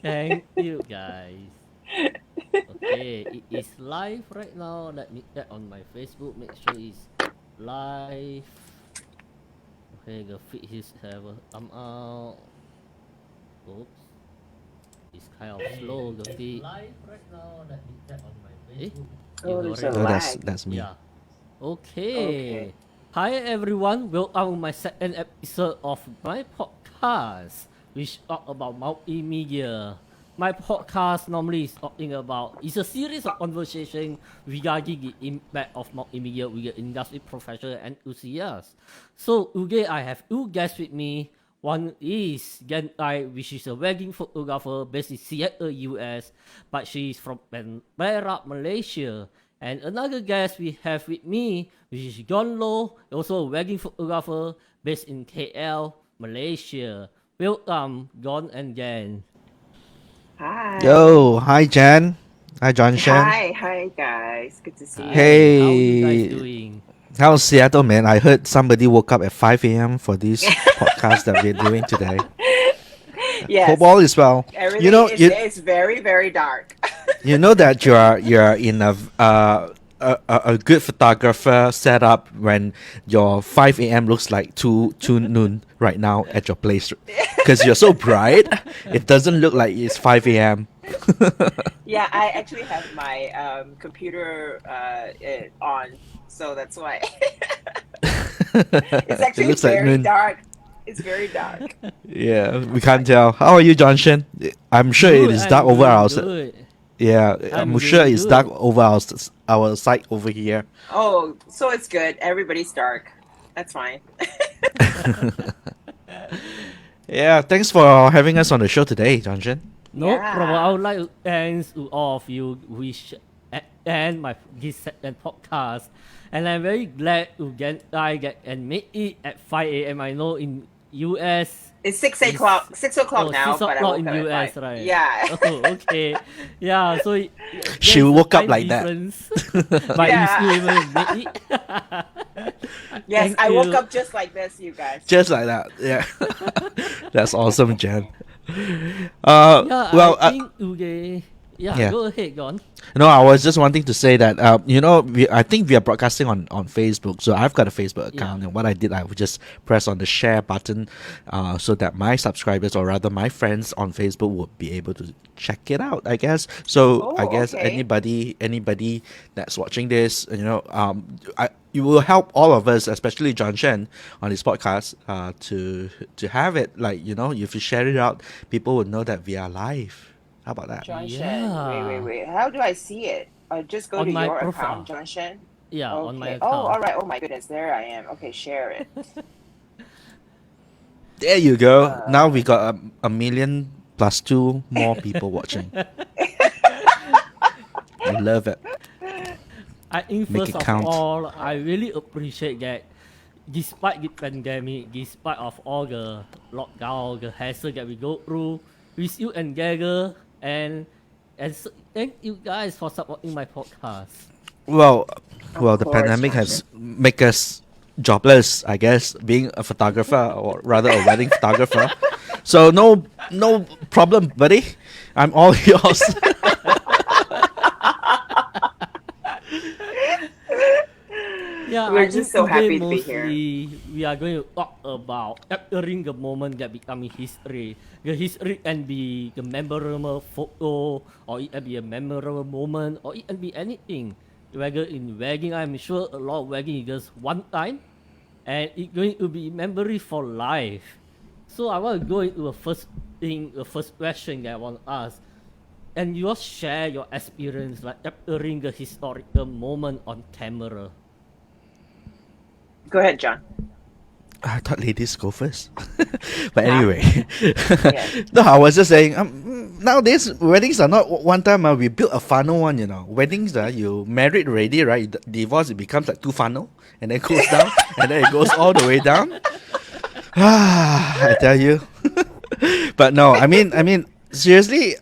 Thank you, guys. Okay, it is live right now. Let me check on my Facebook. Make sure it's live. Okay, the feed is have a thumb out. Oops, it's kind of slow. The feed. Live right now. Let me check on my Facebook. You Oh, got there's a it. No, lag. that's me. Yeah. Okay. Okay. Hi everyone. Welcome to my second episode of my podcast, which talk about multimedia. My podcast normally is talking about it's a series of conversation regarding the impact of multimedia with the industry professional and enthusiasts. So today I have two guests with me. One is Jenn, which is a wedding photographer based in Seattle, US, but she is from Perak, Malaysia. And another guest we have with me, which is John Low, also a wedding photographer based in KL, Malaysia. Welcome, John and Jen. Hi. Yo, hi Jen. Hi JohnShen. Hi, guys. Good to see you. Hi, how you guys Hey, doing? how's Seattle, man? I heard somebody woke up at 5 a.m. for this podcast that we're doing today. Hope Yes, all is well. You everything know, is you it's very, very dark. you know that you're in a good photographer setup when your 5 a.m. looks like two noon right now at your place because you're so bright. It doesn't look like it's 5 a.m. Yeah, I actually have my computer on, so that's why it's It actually looks like very noon. dark. It's very dark. Yeah, we can't tell. How are you, JohnShen? I'm sure it Good, is dark I'm over doing our. good. Yeah, I'm I'm sure doing it's dark good. over our side over here. Oh, so it's good. Everybody's dark. That's fine. Yeah, thanks for having us on the show today, JohnShen. No problem. I Yeah. would like to thank to all of you which and my this second podcast. And I'm very glad to get and make it at 5 a.m. I know in US It's six is o'clock. 6 o'clock oh now, 6 but I o'clock woke in up at US, 5. right? Yeah. Oh, okay. Yeah, so She there's a woke up time like that. difference, but you Yeah. still able to make it. Yes, Thank I woke you. up just like this, you guys. Just like that. Yeah, that's awesome, Jen. Yeah, I Well, think today. Yeah, yeah. go ahead, Gon. No, I was just wanting to say that I think we are broadcasting on Facebook, so I've got a Facebook Yeah. account, and what I did, I would just press on the share button, so that my subscribers, or rather my friends on Facebook, would be able to check it out. I guess so. I Oh, guess okay. anybody that's watching this, you will help all of us, especially John Shen on his podcast, to have it. Like, if you share it out, people will know that we are live. How about that? JohnShen. Yeah. Wait. How do I see it? Just go On to my your account, profile. JohnShen. Yeah, on my Okay. Oh, account. all right. Oh my goodness, there I am. Okay, share it. There you go. Now Uh, we got a million plus two more people watching. I love it. I think Make first it of count. all, I really appreciate that despite the pandemic, despite of all the lockdown, the hassle that we go through, with you and Gagger and thank you guys for supporting my podcast. Well, of the course, pandemic JohnShen. has make us jobless, I guess, being a photographer, or rather a wedding photographer. So no problem, buddy. I'm all yours. Yeah, We're I just think so today happy to be here. mostly we are going to talk about capturing the moment that becoming history. The history can be the memorable photo, or it can be a memorable moment, or it can be anything. Whether in wedding, I'm sure a lot of wedding is just one time, and it's going to be memory for life. So I want to go into the first question that I want to ask. And you all share your experience like capturing the historical moment on camera. Go ahead, John. I thought ladies go first. But Huh? anyway, Yes. no, I was just saying. Nowadays, weddings are not one time. We built a funnel one. Weddings, you married already, right? Divorce, it becomes like two funnel, and then goes down, and then it goes all the way down. I tell you. But no, I mean, seriously.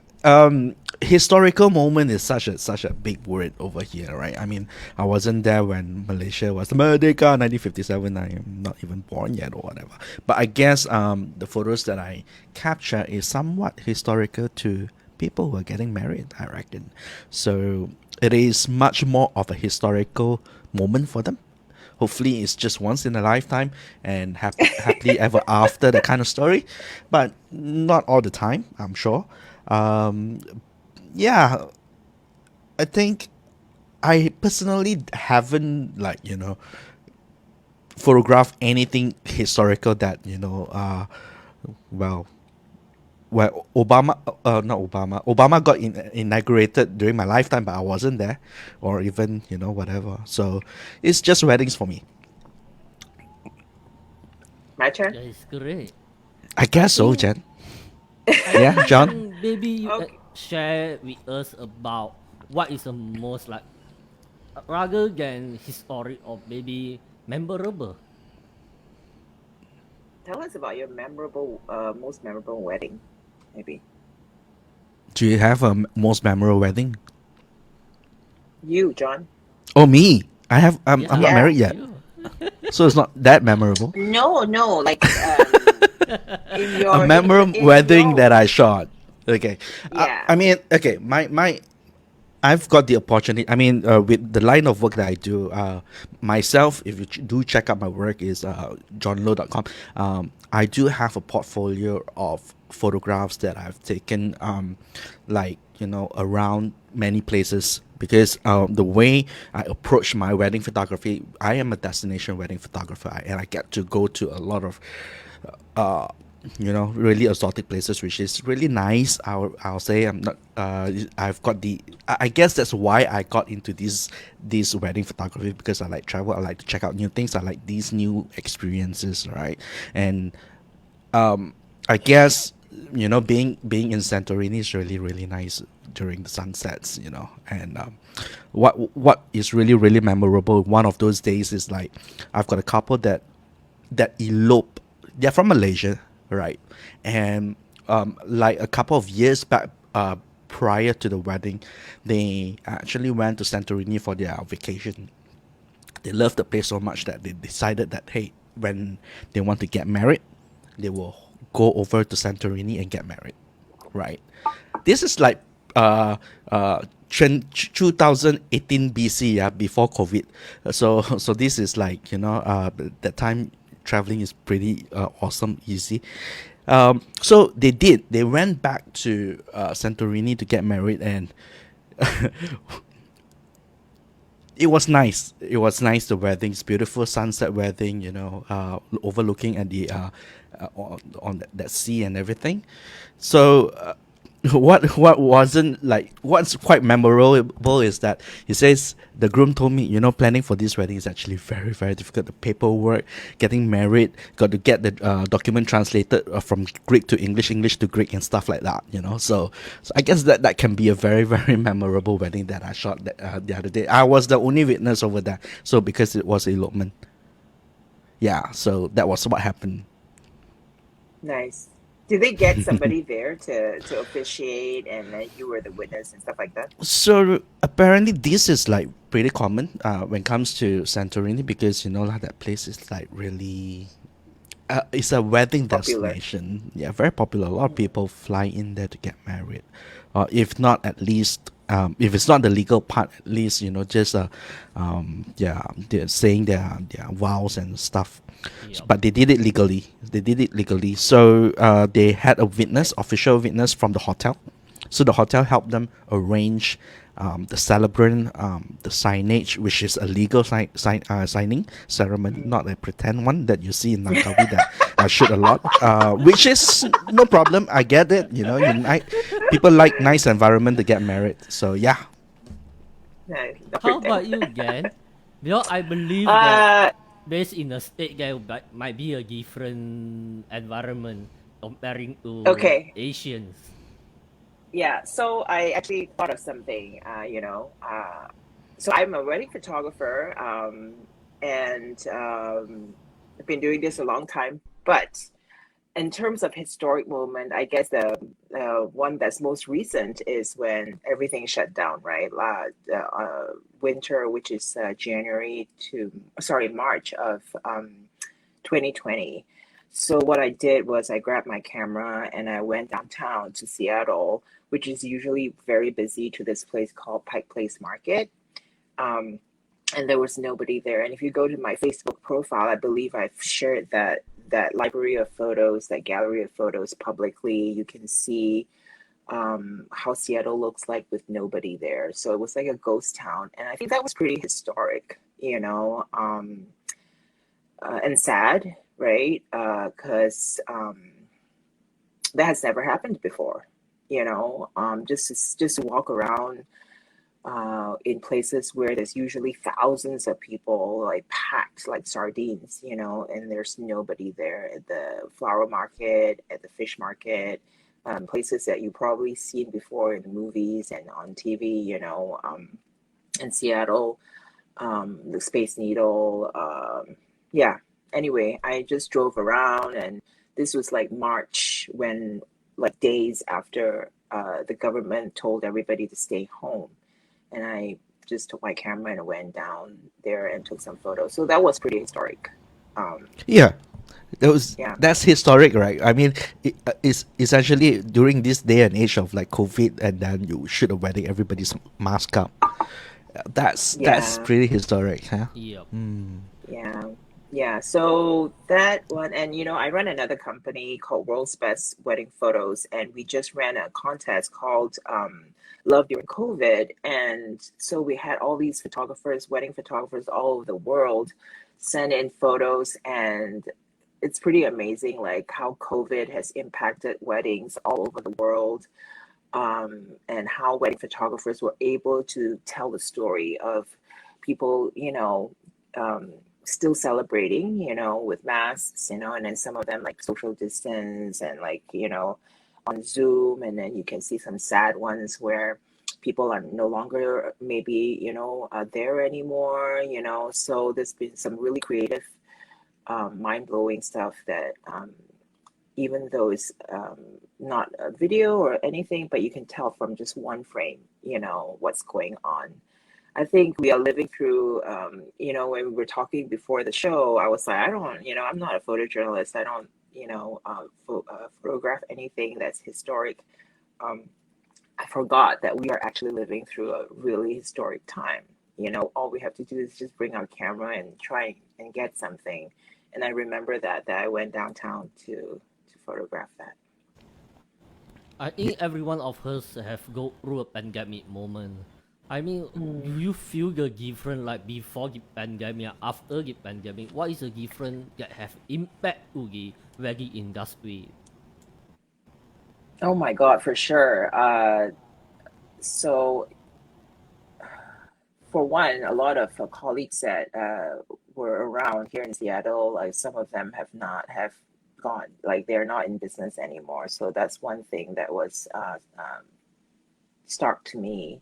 historical moment is such a big word over here, right? I mean, I wasn't there when Malaysia was Merdeka 1957. I am not even born yet or whatever. But I guess the photos that I capture is somewhat historical to people who are getting married, I reckon. So it is much more of a historical moment for them. Hopefully, it's just once in a lifetime and happily ever after, that kind of story, but not all the time, I'm sure. Um, yeah, I think I personally haven't, like, photographed anything historical that, well, Obama, not Obama, Obama got inaugurated during my lifetime, but I wasn't there, or even, whatever. So it's just weddings for me. My turn. That is great. I guess so, think- Jen. I Yeah, John? think maybe you Okay. share with us about what is the most like, rather than historic or maybe memorable. Tell us about your most memorable wedding, maybe. Do you have a most memorable wedding? You, John. Oh, me. I'm not Yeah. married yet, You. so it's not that memorable. No, like in your A memorable in wedding your- that I shot. Okay. Yeah. I mean, okay, my I've got the opportunity. I mean, with the line of work that I do, myself, if you do check out my work, is johnlo.com. I do have a portfolio of photographs that I've taken, like, around many places. Because the way I approach my wedding photography, I am a destination wedding photographer, and I get to go to a lot of uh really exotic places, which is really nice. I'll say I'm not I've got the I guess that's why I got into this wedding photography, because I like travel, I like to check out new things, I like these new experiences, right? And I guess, being in Santorini is really, really nice during the sunsets, and what is really, really memorable one of those days is, like, I've got a couple that elope. They're from Malaysia, right? And like a couple of years back, prior to the wedding, they actually went to Santorini for their vacation. They loved the place so much that they decided that, hey, when they want to get married, they will go over to Santorini and get married, right? This is like 2018 BC, yeah, before COVID. So this is like, that time traveling is pretty awesome, easy. So they went back to Santorini to get married, and it was nice. It was nice. The wedding's beautiful sunset wedding, overlooking at the on that sea and everything. So what wasn't like what's quite memorable is that he says the groom told me, planning for this wedding is actually very, very difficult. The paperwork, getting married, got to get the document translated from Greek to English, English to Greek, and stuff like that. So I guess that can be a very, very memorable wedding that I shot the other day. I was the only witness over there, so because it was elopement. Yeah, so that was what happened. Nice. Did they get somebody there to officiate, and then you were the witness and stuff like that? So apparently this is like pretty common when it comes to Santorini, because like that place is like really it's a wedding Popular. destination. Yeah, very popular. A lot of people fly in there to get married. If not, at least if it's not the legal part, at least just they're saying their vows and stuff. Yep. But they did it legally. So they had a witness, official witness from the hotel. So the hotel helped them arrange the celebrant, the signage, which is a legal signing ceremony, not a pretend one that you see in Langkawi that I shoot a lot, which is no problem. I get it. People like nice environment to get married. So yeah. Nice. How about you, Gan? Because I believe that based in the state, there might be a different environment comparing to Okay. Asians. Yeah, so I actually thought of something, so I'm a wedding photographer, and I've been doing this a long time, but in terms of historic moment, I guess the one that's most recent is when everything shut down, right? Winter, which is March of 2020. So what I did was I grabbed my camera and I went downtown to Seattle, which is usually very busy, to this place called Pike Place Market. And there was nobody there. And if you go to my Facebook profile, I believe I've shared that library of photos, that gallery of photos publicly. You can see how Seattle looks like with nobody there. So it was like a ghost town. And I think that was pretty historic, and sad, right? Because that has never happened before, just to walk around in places where there's usually thousands of people, like packed like sardines, and there's nobody there at the flower market, at the fish market, places that you probably seen before in movies and on TV, in Seattle, the Space Needle. Yeah. Anyway, I just drove around, and this was like March, when like days after the government told everybody to stay home. And I just took my camera and went down there and took some photos. So that was pretty historic. Yeah, Yeah. that's historic, right? I mean, it's essentially during this day and age of like COVID, and then you shoot a wedding, everybody's masked up. That's Yeah. pretty historic, huh? Yep. Yeah. Yeah. So that one, and I run another company called World's Best Wedding Photos, and we just ran a contest called Love During COVID. And so we had all these photographers, wedding photographers all over the world, send in photos, and it's pretty amazing, like how COVID has impacted weddings all over the world, and how wedding photographers were able to tell the story of people, still celebrating, with masks, and then some of them like social distance and like, on Zoom. And then you can see some sad ones where people are no longer maybe, there anymore, so there's been some really creative, mind-blowing stuff that, even though it's not a video or anything, but you can tell from just one frame, what's going on. I think we are living through, when we were talking before the show, I was like, I'm not a photojournalist. I don't, photograph anything that's historic. I forgot that we are actually living through a really historic time. All we have to do is just bring our camera and try and get something. And I remember that I went downtown to photograph that. I think every one of us have go through a pandemic moment. I mean, do you feel the difference like before the pandemic, after the pandemic? What is the difference that have impact to the wedding industry? Oh my God, for sure. So for one, a lot of colleagues that were around here in Seattle, like some of them have gone, like they're not in business anymore. So that's one thing that was stark to me.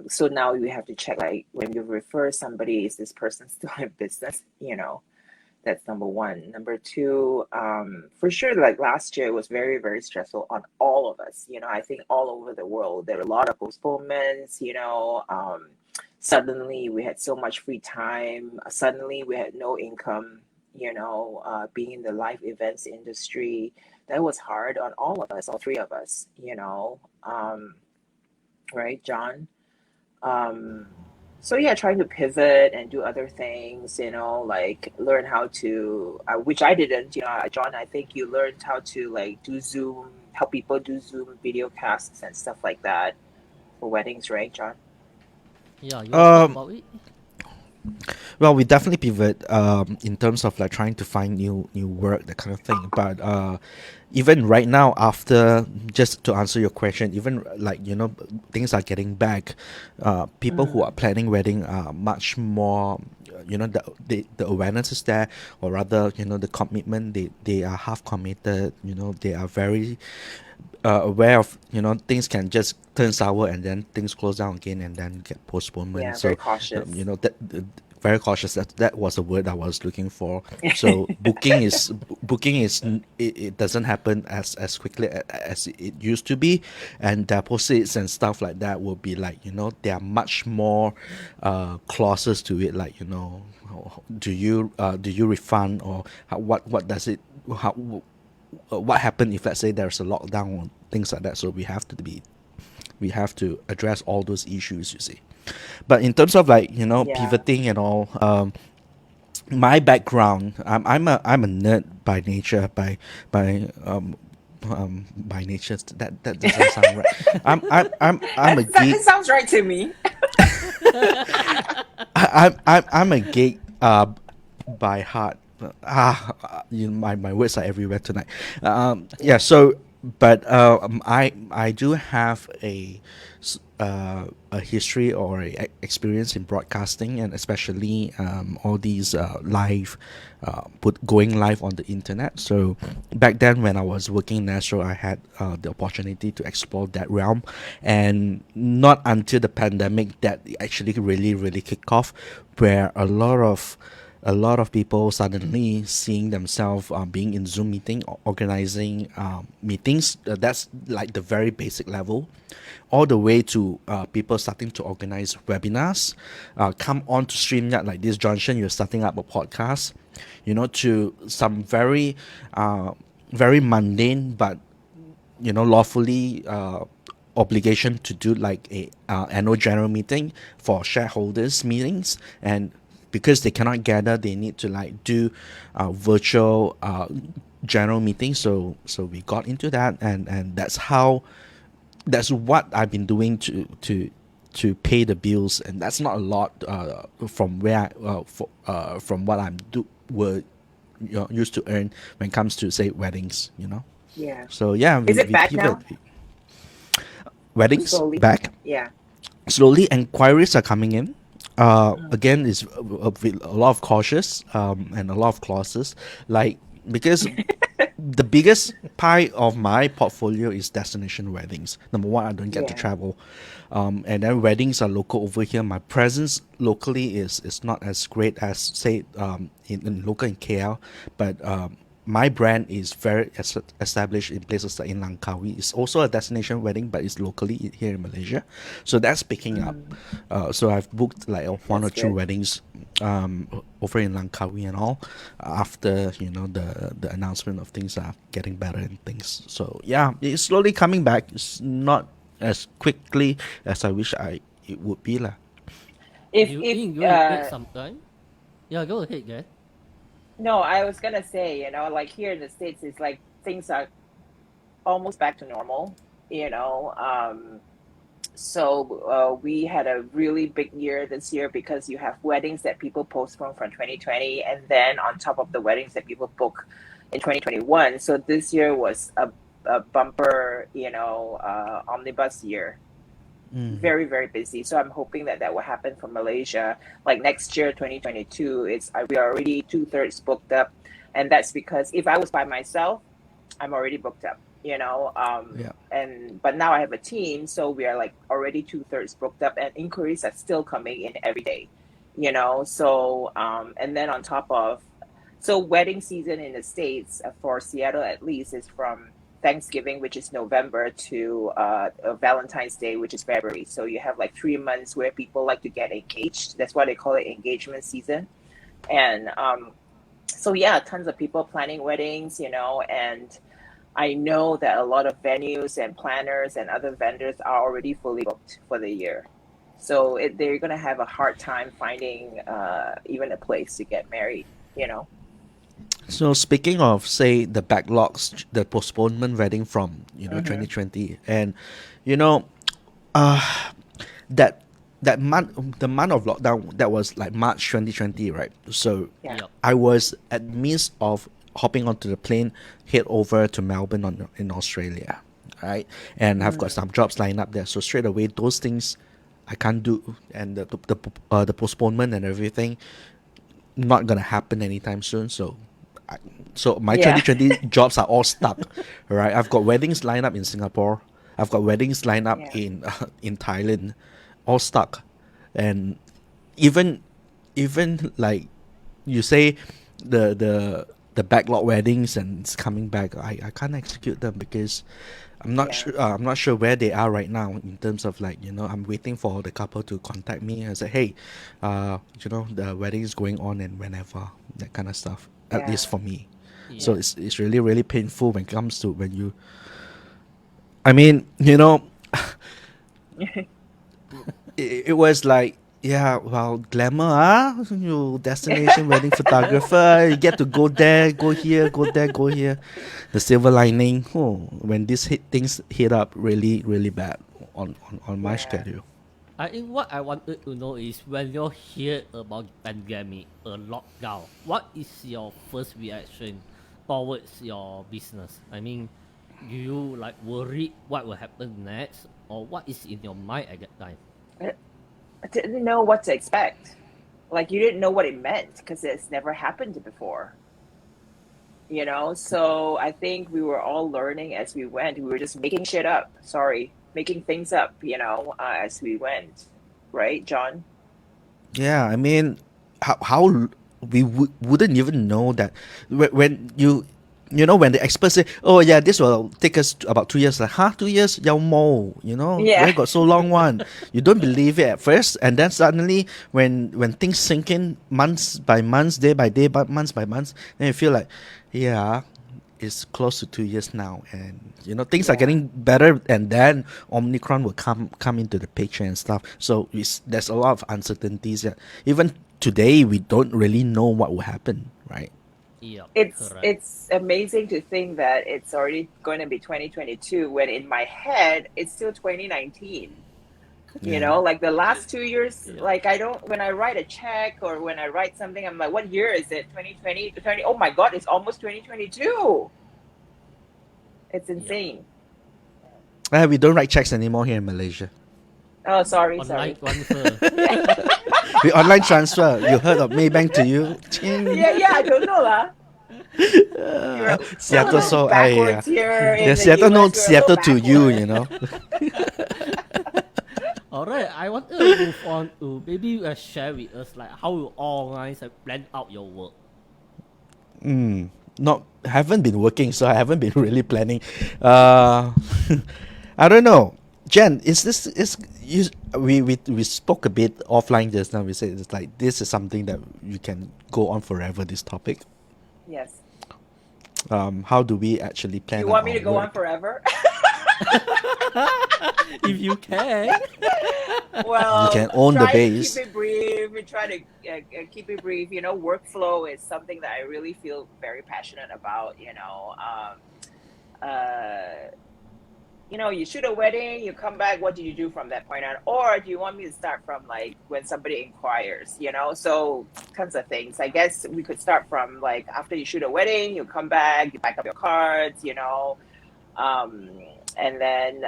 So now you have to check, like when you refer somebody, is this person still in business? That's number one. Number two, for sure, like last year was very, very stressful on all of us. I think all over the world, there were a lot of postponements, suddenly we had so much free time. Suddenly we had no income, being in the live events industry. That was hard on all of us, all three of us, right, John? So yeah, trying to pivot and do other things, like learn how to, which I didn't, John, I think you learned how to like do Zoom, help people do Zoom video casts and stuff like that for weddings, right, John? Yeah, you want to talk about it? Well, we definitely pivot in terms of like trying to find new work, that kind of thing. But even right now, after, just to answer your question, even like things are getting back. People who are planning wedding are much more. The awareness is there, or rather, the commitment. They are half committed. They are very aware of things can just turn sour and then things close down again and then get postponement. Yeah, So very cautious. that very cautious. That was the word I was looking for. So it doesn't happen as quickly as it used to be, and deposits and stuff like that will be like, there are much more clauses to it, like, do you refund, or what does it, what happens if, let's say, there's a lockdown or things like that. So we have to address all those issues, you see. But in terms of, like, pivoting and all, my background, I'm a nerd by nature, by nature. That doesn't sound right. I'm a geek. It sounds right to me. I'm a geek by heart. My words are everywhere tonight. Yeah. So, but I do have a history or experience in broadcasting, and especially all these live, going live on the internet. So back then, when I was working in Astro, I had the opportunity to explore that realm, and not until the pandemic that it actually really kicked off, where a lot of people suddenly seeing themselves being in Zoom meeting, organizing meetings. That's like the very basic level, all the way to people starting to organize webinars, come on to StreamYard like this. JohnShen, you're starting up a podcast, to some very mundane but lawfully obligation to do like a annual general meeting for shareholders meetings, and because they cannot gather, they need to like do virtual general meetings. So we got into that, and that's what I've been doing to pay the bills, and that's not a lot from where from what I'm used to earn when it comes to, say, weddings. Yeah. So yeah, Is it back now? Weddings Slowly. back. Yeah. Slowly, inquiries are coming in. Again, it's a lot of cautious and a lot of clauses, like, because the biggest pie of my portfolio is destination weddings. Number one, I don't get to travel, and then weddings are local over here. My presence locally is not as great as, say, in local in KL, but my brand is very established in places like in Langkawi. It's also a destination wedding, but it's locally here in Malaysia. So that's picking up. So I've booked like one That's or two good. weddings over in Langkawi and all, after the announcement of things are getting better and things. So yeah, it's slowly coming back. It's not as quickly as I wish it would be lah. If You if think you will take some time? Yeah, go ahead, guys. no, I was gonna say, like here in the States, it's like things are almost back to normal. So we had a really big year this year because you have weddings that people postpone from 2020, and then on top of the weddings that people book in 2021. So this year was a bumper, omnibus year. Very, very busy. So I'm hoping that will happen for Malaysia. Like next year, 2022, we are already 2/3 booked up, and that's because if I was by myself, I'm already booked up. But now I have a team, so we are like already 2/3 booked up, and inquiries are still coming in every day. So and then on top of, so wedding season in the States for Seattle at least is from Thanksgiving, which is November, to Valentine's Day, which is February. So you have like 3 months where people like to get engaged. That's why they call it engagement season. And so yeah, tons of people planning weddings, and I know that a lot of venues and planners and other vendors are already fully booked for the year. So they're going to have a hard time finding even a place to get married. So speaking of, say, the backlogs, the postponement wedding from 2020, and that month, the month of lockdown, that was like March 2020, right? So Yeah. Yep. I was at the midst of hopping onto the plane, head over to Melbourne in Australia, right? And I've got some jobs lined up there. So straight away, those things I can't do, and the postponement and everything not gonna happen anytime soon. So my 2020 jobs are all stuck, right? I've got weddings lined up in Singapore. I've got weddings lined up in Thailand, all stuck, and even even like you say the backlog weddings and it's coming back, I can't execute them because I'm not Yeah. sure. I'm not sure where they are right now in terms of like I'm waiting for the couple to contact me and say, hey, the wedding is going on and whenever that kind of stuff. At Yeah. least for me. Yeah. So it's really really painful when it comes to when you. I mean, it was like, yeah, well, glamour, you destination wedding photographer, you get to go there, go here, go there, go here. The silver lining, when these things hit up really, really bad on my Yeah. schedule. I think what I wanted to know is when you hear about pandemic, a lockdown, what is your first reaction towards your business? I mean, do you like worried what will happen next, or what is in your mind at that time? I didn't know what to expect. Like you didn't know what it meant because it's never happened before. So I think we were all learning as we went. We were just making shit up. Sorry, making things up, as we went. Right, John? Yeah, I mean, how we wouldn't even know that when when the experts say, oh yeah, this will take us about 2 years, like 2 years, yao mo, Yeah. where got so long one? You don't believe it at first, and then suddenly when things sink in months by months, day by day, but months by months, then you feel like, yeah, it's close to 2 years now, and things are Yeah. getting better, and then Omicron will come into the picture and stuff. So there's a lot of uncertainties that even today we don't really know what will happen, right? Yeah, It's correct. it's amazing to think that it's already going to be 2022 when in my head it's still 2019. Yeah. Like the last 2 years, Yeah. like I don't, when I write a check or when I write something, I'm like, what year is it? 2020 to 20? Oh my God, it's almost 2022. It's insane. We don't write checks anymore here in Malaysia. Oh, sorry. Online transfer. We online transfer. You heard of Maybank to you? Yeah, I don't know lah. You're a Seattle, little so backwards here yeah, in the Seattle, no, US. We're a little Seattle to you, backward. Alright, I want to move on to maybe you share with us like how you organize and plan out your work. Not haven't been working, so I haven't been really planning. I don't know. Jen, we spoke a bit offline just now. We said it's like this is something that you can go on forever. This topic. Yes. How do we actually plan? You want me our to go on work? forever? If you can. Well, You can own the try to keep base. it brief. We try to keep it brief. Workflow is something that I really feel very passionate about. You shoot a wedding, you come back. What do you do from that point on? Or do you want me to start from like when somebody inquires? So tons of things. I guess we could start from like after you shoot a wedding, you come back, you pack up your cards. And then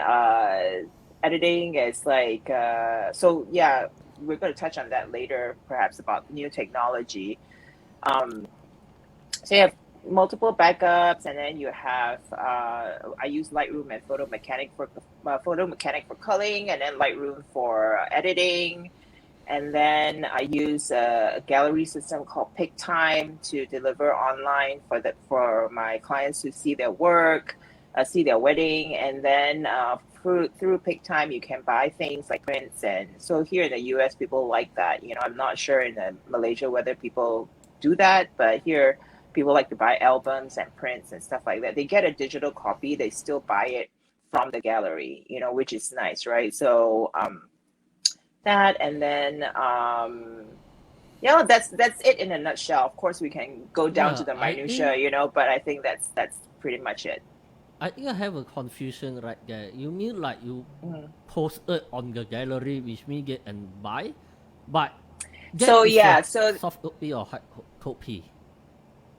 editing is like so yeah, we're going to touch on that later, perhaps about new technology. So you have multiple backups, and then you have I use Lightroom and Photo Mechanic for culling, and then Lightroom for editing. And then I use a gallery system called PickTime to deliver online for my clients to see their work, see their wedding. And then through PickTime, you can buy things like prints. And so here in the US, people like that. I'm not sure in Malaysia whether people do that, but here people like to buy albums and prints and stuff like that. They get a digital copy, they still buy it from the gallery, which is nice, right? So that, and then that's it in a nutshell. Of course we can go down to the minutia, but I think that's pretty much it. I think I have a confusion right there. You mean like you post it on the gallery, which means get and buy, but so soft copy or hard copy.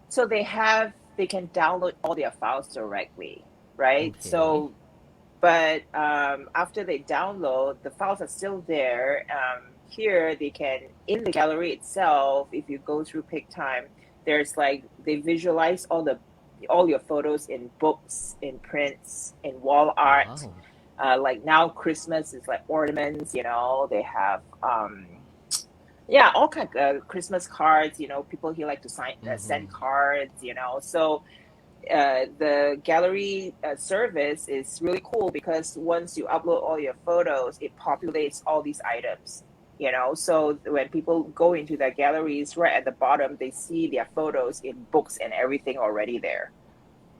So they can download all their files directly, right? Okay. So but after they download, the files are still there. Here they can, in the gallery itself, if you go through PickTime, there's like they visualize all your photos in books, in prints, in wall art. Wow. Like now Christmas is like ornaments, they have Yeah, all kind of Christmas cards. People here like to Mm-hmm. send cards. So the gallery service is really cool because once you upload all your photos, it populates all these items. So when people go into their galleries, right at the bottom, they see their photos in books and everything already there.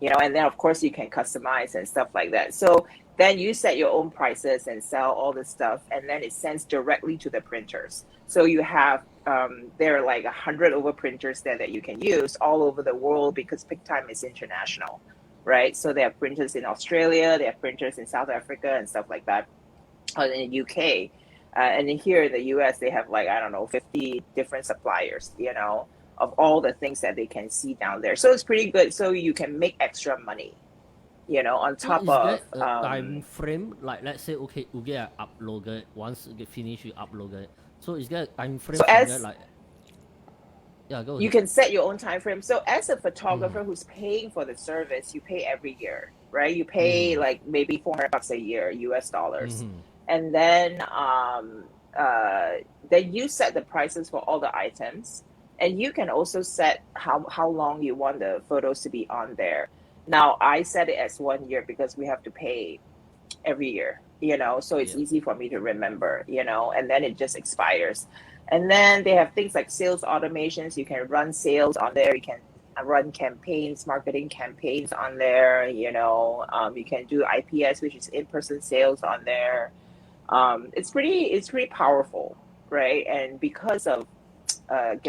And then of course you can customize and stuff like that. So then you set your own prices and sell all this stuff, and then it sends directly to the printers. So you have there are like 100 over printers there that you can use all over the world because PickTime is international, right? So they have printers in Australia, they have printers in South Africa and stuff like that, in the UK. And then here in the US, they have like, I don't know, 50 different suppliers, of all the things that they can see down there. So it's pretty good. So you can make extra money, on So top is of, there a time frame? Like let's say, okay, you get uploaded. Once you get finished, you upload it. So is there a time frame so from there? as Like, yeah, go you ahead. can set your own time frame. So as a Mm-hmm. photographer who's paying for the service, you pay every year, right? You pay Mm-hmm. like maybe $400 a year, US dollars. Mm-hmm. And then you set the prices for all the items, and you can also set how long you want the photos to be on there. Now I set it as 1 year because we have to pay every year, so it's Yeah. easy for me to remember, and then it just expires. And then they have things like sales automations. You can run sales on there. You can run campaigns, marketing campaigns on there. You can do IPS, which is in-person sales on there. It's pretty powerful, right? And because of and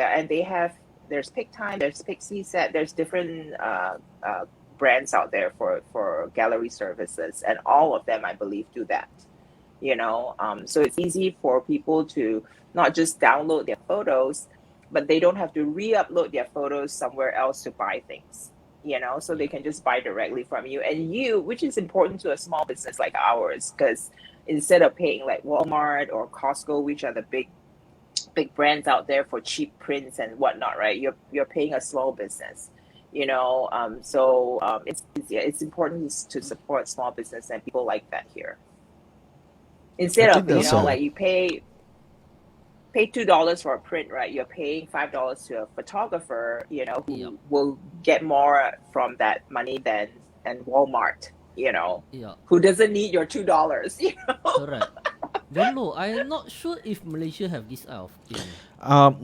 there's PickTime, there's PickCset, there's different brands out there for gallery services, and all of them I believe do that. So it's easy for people to not just download their photos, but they don't have to re-upload their photos somewhere else to buy things. So they Yeah. can just buy directly from you, which is important to a small business like ours, because instead of paying like Walmart or Costco, which are the big brands out there for cheap prints and whatnot, right? You're paying a small business, it's important to support small business, and people like that here. I Instead think of, that's No. a like you pay $2 for a print, right? You're paying $5 to a photographer, Yep. who will get more from that money than Walmart, Yeah. who doesn't need your $2, you know? Correct. Don't know. I'm not sure if Malaysia have this kind of thing.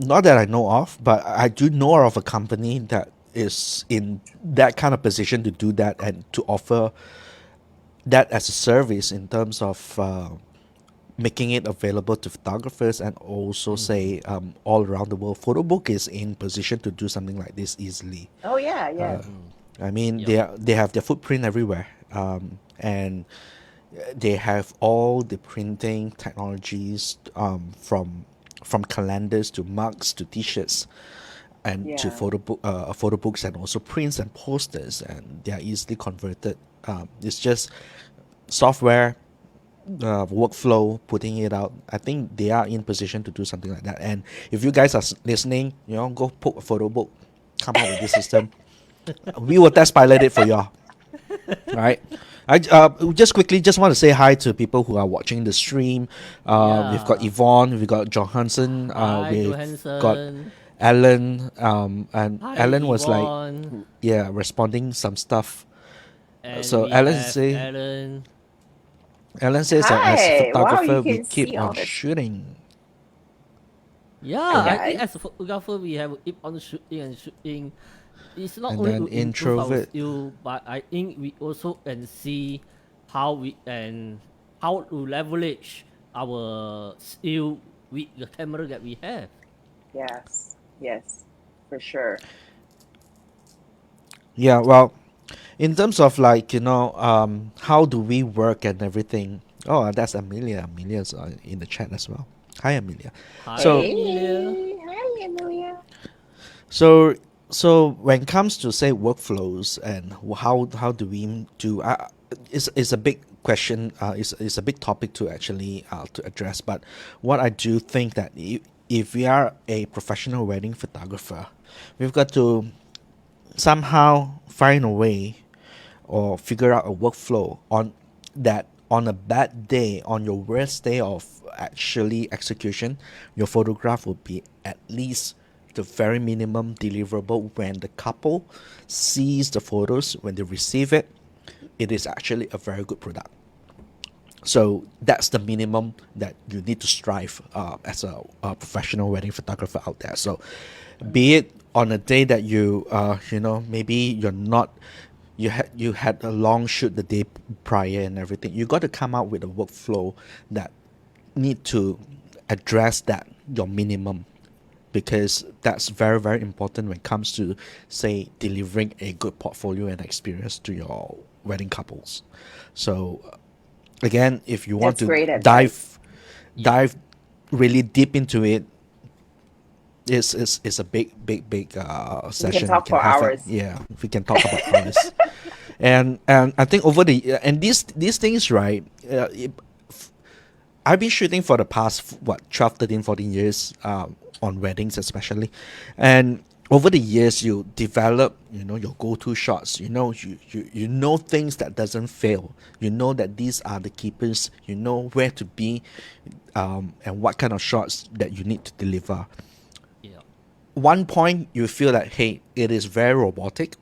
not that I know of, but I do know of a company that is in that kind of position to do that and to offer that as a service in terms of making it available to photographers and also Mm-hmm. say all around the world. Photobook is in position to do something like this easily. Oh yeah, yeah. Mm-hmm. I mean, Yep. they have their footprint everywhere, and they have all the printing technologies from calendars to mugs to T-shirts and to Yeah. photo books and also prints and posters, and they are easily converted. It's just software workflow putting it out. I think they are in position to do something like that. And if you guys are listening, go put a photo book, come out with this system. We will test pilot it for y'all. Right. I just quickly just want to say hi to people who are watching the stream. We've got Yeah. Yvonne, we've got JohnShen, Hi, we've got Johansson. Alan, and Hi, Alan was like, Yvonne. yeah, responding some stuff. And So we have Alan. Alan says that as a Hi. Wow, you photographer, we can keep see on all this. shooting. Hi Yeah, I think guys. as a photographer, we have to keep on shooting and shooting. It's not And only then to improve our introvert. skill, but I think we also can see how to leverage our skill with the camera that we have. Yes. Yes. For sure. Yeah, well, in terms of like, how do we work and everything? Oh, that's Amelia. Amelia's in the chat as well. Hi, Amelia. Hi, So, Amelia. Hey. Hi, Amelia. so, so when it comes to say workflows and how do we do? It's a big question. It's a big topic to actually to address. But what I do think that if we are a professional wedding photographer, we've got to somehow find a way or figure out a workflow on that on a bad day, on your worst day of actually execution, your photograph will be at least the very minimum deliverable. When the couple sees the photos, when they receive it, it is actually a very good product. So that's the minimum that you need to strive as a professional wedding photographer out there. So be it on a day that maybe you're not, you had a long shoot the day prior and everything, you got to come out with a workflow that need to address that, your minimum, because that's very, very important when it comes to, say, delivering a good portfolio and experience to your wedding couples. So again, if you want That's great to advice. dive really deep into it, it's a big We can session. We talk can for have hours. we can talk about hours. And I think over the and these things, right, I've been shooting for the past 12, 13, 14 years, on weddings especially, and over the years you develop, your go-to shots. You know things that doesn't fail. You know that these are the keepers. You know where to be, and what kind of shots that you need to deliver. Yeah. One point you feel that, hey, it is very robotic,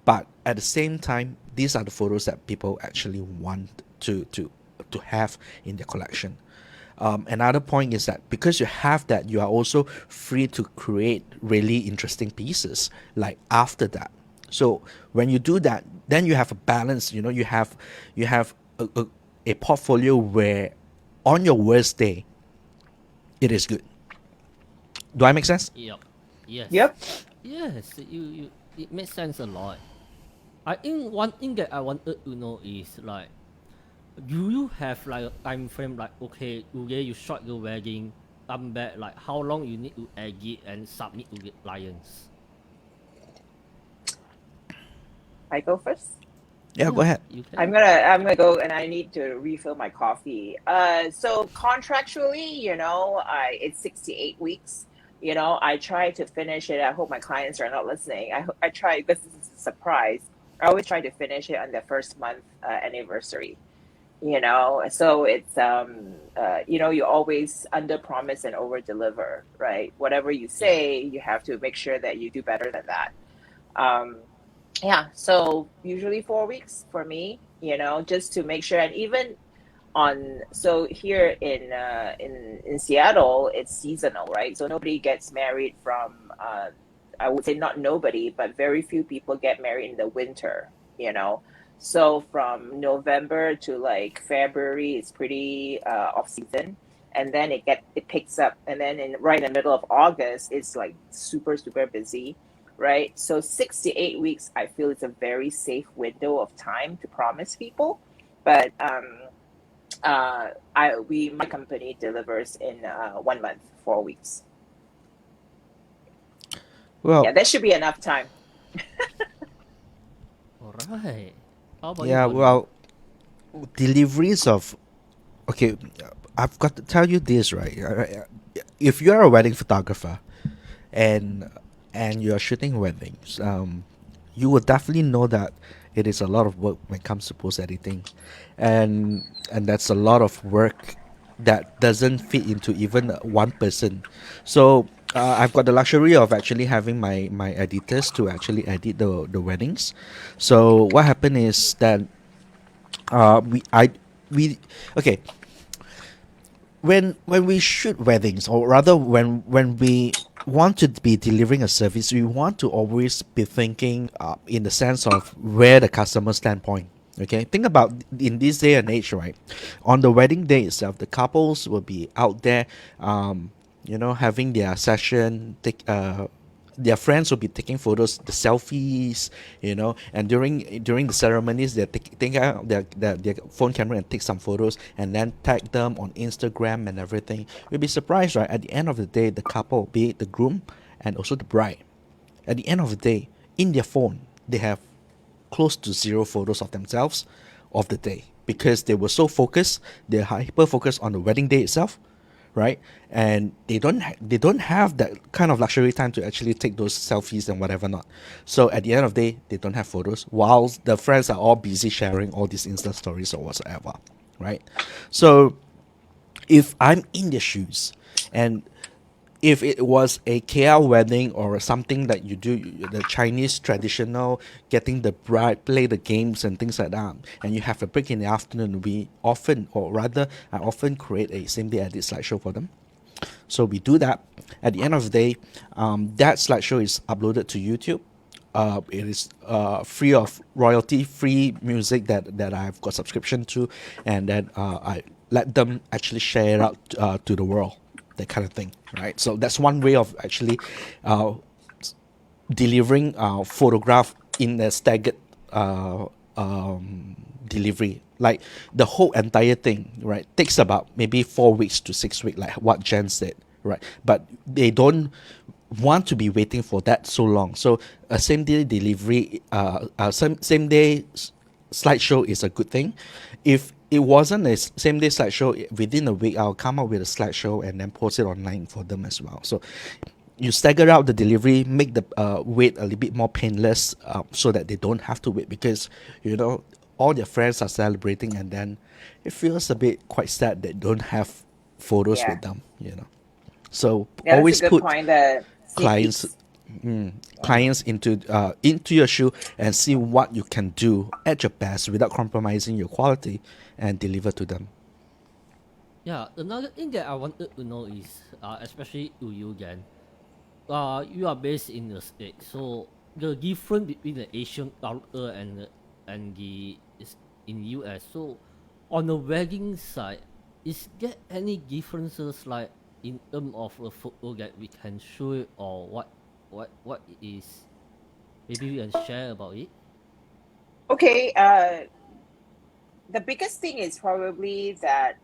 but at the same time, these are the photos that people actually want to have in their collection. Another point is that because you have that, you are also free to create really interesting pieces like after that. So when you do that, then you have a balance. You have a portfolio where on your worst day, it is good. Do I make sense? Yep. Yes. Yep. Yes. It makes sense a lot. I think one thing that I wanted to know is like, do you have like a time frame, like, okay, you shot your wedding, come back, like how long you need to edit and submit to the clients? I go first. Yeah, go ahead. You can. I'm gonna go, and I need to refill my coffee. So contractually, it's 68 weeks. I try to finish it. I hope my clients are not listening. I try, this is a surprise. I always try to finish it on the first month anniversary. So it's you always under promise and over deliver, right? Whatever you say, you have to make sure that you do better than that. Yeah, so usually 4 weeks for me, just to make sure. And even so here in Seattle, it's seasonal, right? So nobody gets married from I would say not nobody, but very few people get married in the winter, you know. So from November to like February, it's pretty off season, and then it picks up, and then right in the middle of August, it's like super super busy, right? So 6 to 8 weeks, I feel it's a very safe window of time to promise people, but my company delivers in 1 month, 4 weeks. Well, Yeah, that should be enough time. All right. How about yeah, you, Bonnie? well, deliveries of, okay, I've got to tell you this, right? If you're a wedding photographer and you're shooting weddings, you will definitely know that it is a lot of work when it comes to post editing, and that's a lot of work that doesn't fit into even one person. So I've got the luxury of actually having my editors to actually edit the weddings. So what happened is that we okay, when we shoot weddings, or rather when we want to be delivering a service, we want to always be thinking in the sense of where the customer standpoint. Okay, think about in this day and age, right? On the wedding day itself, the couples will be out there, having their session, their friends will be taking photos, the selfies, and during the ceremonies, they're taking out their phone camera and take some photos and then tag them on Instagram and everything. You'll be surprised, right? At the end of the day, the couple, be it the groom and also the bride, at the end of the day, in their phone, they have close to zero photos of themselves of the day, because they were so focused, they're hyper focused on the wedding day itself, right? And they don't have that kind of luxury time to actually take those selfies and whatever not. So at the end of the day, they don't have photos, while the friends are all busy sharing all these Insta stories or whatsoever, right? So if I'm in their shoes, and if it was a KL wedding or something that you do, the Chinese traditional, getting the bride, play the games and things like that, and you have a break in the afternoon, I often create a same day edit slideshow for them. So we do that. At the end of the day, that slideshow is uploaded to YouTube. It is free of royalty, free music that I've got subscription to, and then I let them actually share it out to the world, that kind of thing, right? So that's one way of actually delivering photograph in a staggered delivery. Like the whole entire thing, right, takes about maybe 4 weeks to 6 weeks, like what Jenn said, right? But they don't want to be waiting for that so long. So a same day delivery, same day slideshow is a good thing. If it wasn't a same day slideshow, within a week I'll come up with a slideshow and then post it online for them as well. So you stagger out the delivery, make the wait a little bit more painless, so that they don't have to wait, because all their friends are celebrating, and then it feels a bit quite sad that they don't have photos Yeah. with them. So Yeah, always that's a good put point. The clients sneak clients into your shoe and see what you can do at your best without compromising your quality, and deliver to them. Yeah, another thing that I wanted to know is, especially to you again, you are based in the States, so the difference between the Asian culture and the is in US. So on the wedding side, is there any differences, like in terms of a photo that we can show it, or what it is? Maybe we can share about it. Okay, the biggest thing is probably that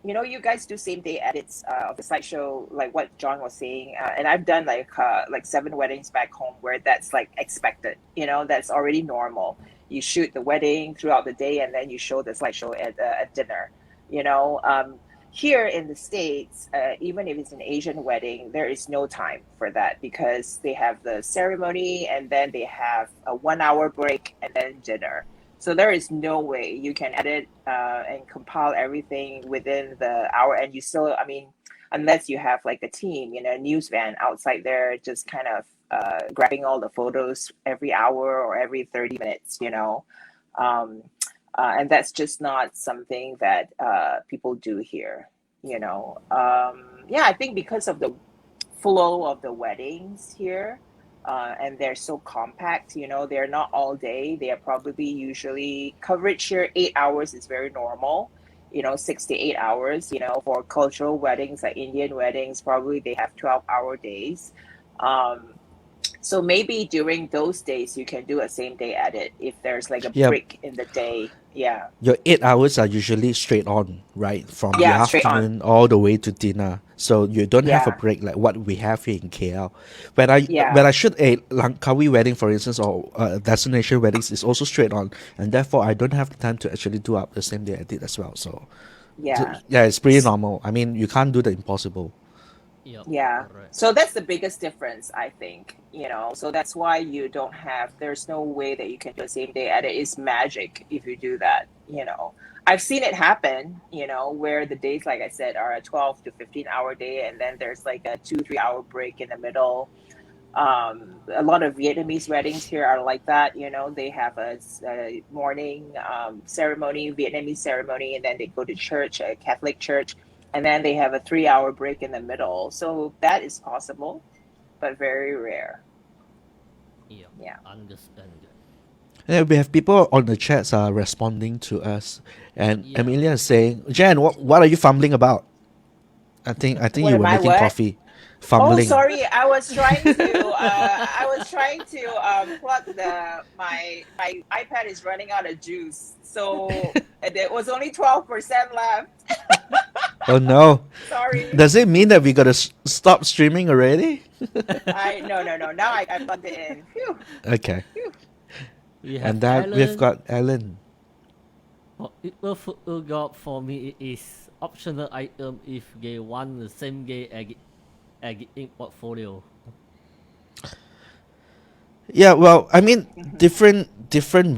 you guys do same day edits of the slideshow, like what John was saying, and I've done like 7 weddings back home where that's like expected. That's already normal. You shoot the wedding throughout the day, and then you show the slideshow at dinner. Here in the States, even if it's an Asian wedding, there is no time for that, because they have the ceremony and then they have a 1 hour break and then dinner. So there is no way you can edit and compile everything within the hour. And you still, I mean, unless you have like a team, a news van outside there, just kind of grabbing all the photos every hour or every 30 minutes. Um, and that's just not something that people do here. Yeah, I think because of the flow of the weddings here, and they're so compact, they're not all day. They are probably usually coverage here. 8 hours is very normal, 6 to 8 hours. For cultural weddings like Indian weddings, probably they have 12-hour days. So maybe during those days you can do a same day edit if there's like a Yeah, break in the day. Yeah. your 8 hours are usually straight on, right? From the Yeah, straight on. afternoon all the way to dinner. So you don't have a Yeah. break like what we have here in KL. When I Yeah. shoot a Langkawi wedding, for instance, or destination weddings, is also straight on, and therefore I don't have the time to actually do up the same day edit as well. So Yeah. yeah, it's pretty normal. I mean, you can't do the impossible. Yep. Yeah. Correct. So that's the biggest difference, I think. So that's why there's no way that you can do a same day edit. It's magic if you do that. I've seen it happen, where the days, like I said, are a 12 to 15-hour day, and then there's like a 2-3 hour break in the middle. A lot of Vietnamese weddings here are like that. They have a morning ceremony, Vietnamese ceremony, and then they go to church, a Catholic church, and then they have a 3-hour break in the middle. So that is possible, but very rare. Yeah. Yeah. Understand that. Yeah, we have people on the chats responding to us, and Yeah. Amelia is saying, "Jen, what are you fumbling about?" I think What you am were I? making What? coffee, Oh, fumbling. sorry. I was trying to plug my iPad is running out of juice, so there was only 12% left. Oh no! Sorry. Does it mean that we gotta stop streaming already? No. Now I plugged it in. Phew. Okay, We have and that we've Alan. got Ellen. For people photo job, for me, it is optional item if they want the same game as in portfolio. Yeah, well, I mean, different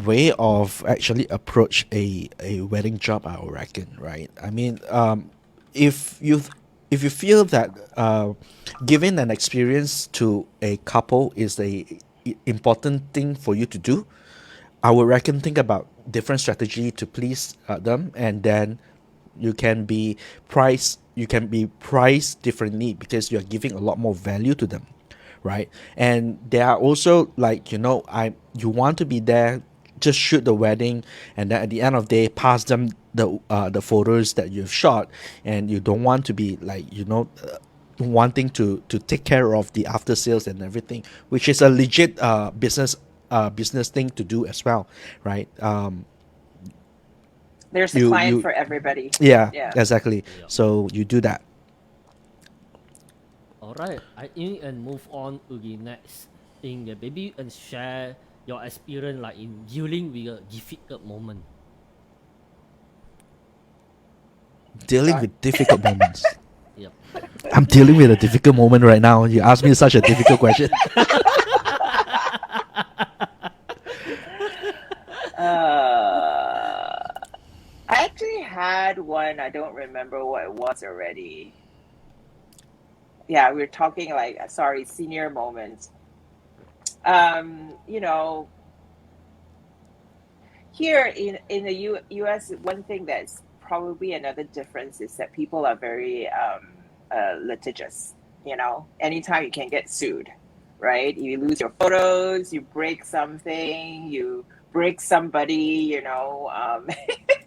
way of actually approach a wedding job, I would reckon, right? I mean, if you if you feel that giving an experience to a couple is important thing for you to do, I would reckon think about different strategy to please them, and then you can be priced differently because you're giving a lot more value to them, right? And there are also, like, you want to be there, just shoot the wedding, and then at the end of the day pass them the photos that you've shot, and you don't want to be like, wanting to take care of the after sales and everything, which is a legit business thing to do as well, right? There's a you client you for everybody. Yeah, Yeah. exactly. Yeah. So you do that. Alright, I think and move on to the next thing. Maybe you can share your experience like in dealing with a difficult moment. Dealing John? with difficult moments. Yep. I'm dealing with a difficult moment right now. You ask me such a difficult question. I actually had one. I don't remember what it was already. Yeah, we're talking like, sorry, senior moments. You know, here in the US, one thing that's probably another difference is that people are very litigious. Anytime you can get sued, right? You lose your photos, you break something, you break somebody,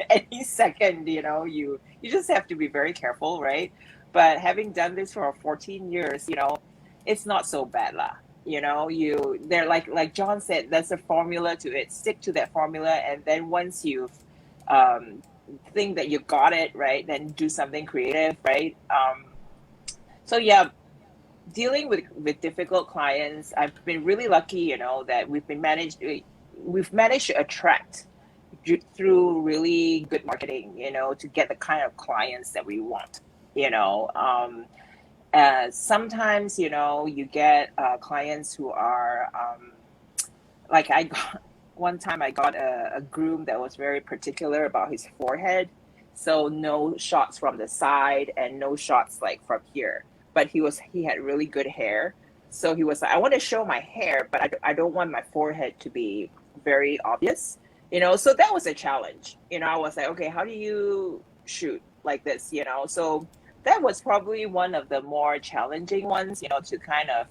any second, you just have to be very careful, right? But having done this for 14 years, it's not so bad lah. They're like John said, there's a formula to it. Stick to that formula, and then once you think that you got it right, then do something creative, right? So yeah, dealing with difficult clients, I've been really lucky, that we've managed to attract through really good marketing, to get the kind of clients that we want. Sometimes, you get clients who are like one time I got a groom that was very particular about his forehead. So no shots from the side and no shots like from here. But he had really good hair. So he was like, I want to show my hair, but I don't want my forehead to be very obvious. So that was a challenge. I was like, okay, how do you shoot like this? So that was probably one of the more challenging ones, to kind of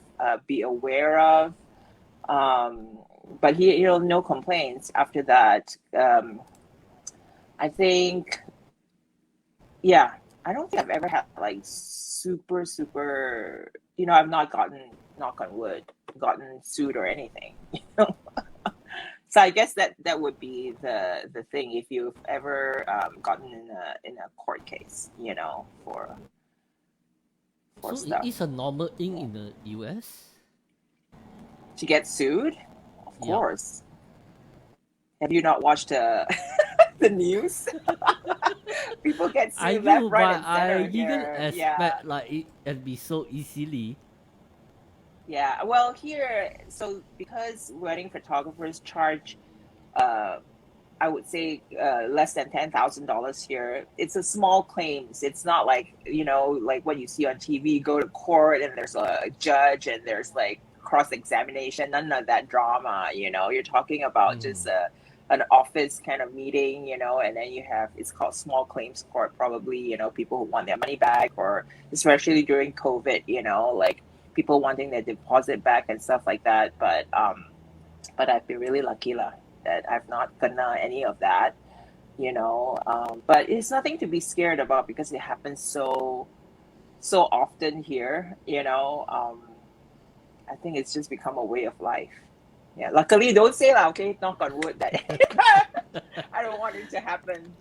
be aware of. But he, no complaints after that. I think, yeah, I don't think I've ever had like super, I've not gotten, knock on wood, gotten sued or anything. So I guess that would be the thing if you've ever gotten in a court case, for So stuff. it is a normal thing in the US? To get sued? Of Yeah. course. Have you not watched the news? People get I sued left, do, right, but and center I didn't here. expect like it can be so easily. Yeah. Well, here, so because wedding photographers charge, I would say less than $10,000 here. It's a small claims. It's not like like what you see on TV. Go to court and there's a judge and there's like cross-examination. None of that drama. You're talking about just an office kind of meeting. And then you have, it's called small claims court. Probably people who want their money back, or especially during COVID. Like people wanting their deposit back and stuff like that. But I've been really lucky lah, that I've not gonna any of that, but it's nothing to be scared about because it happens so often here. I think it's just become a way of life. Yeah, luckily, don't say lah, okay, knock on wood, that I don't want it to happen.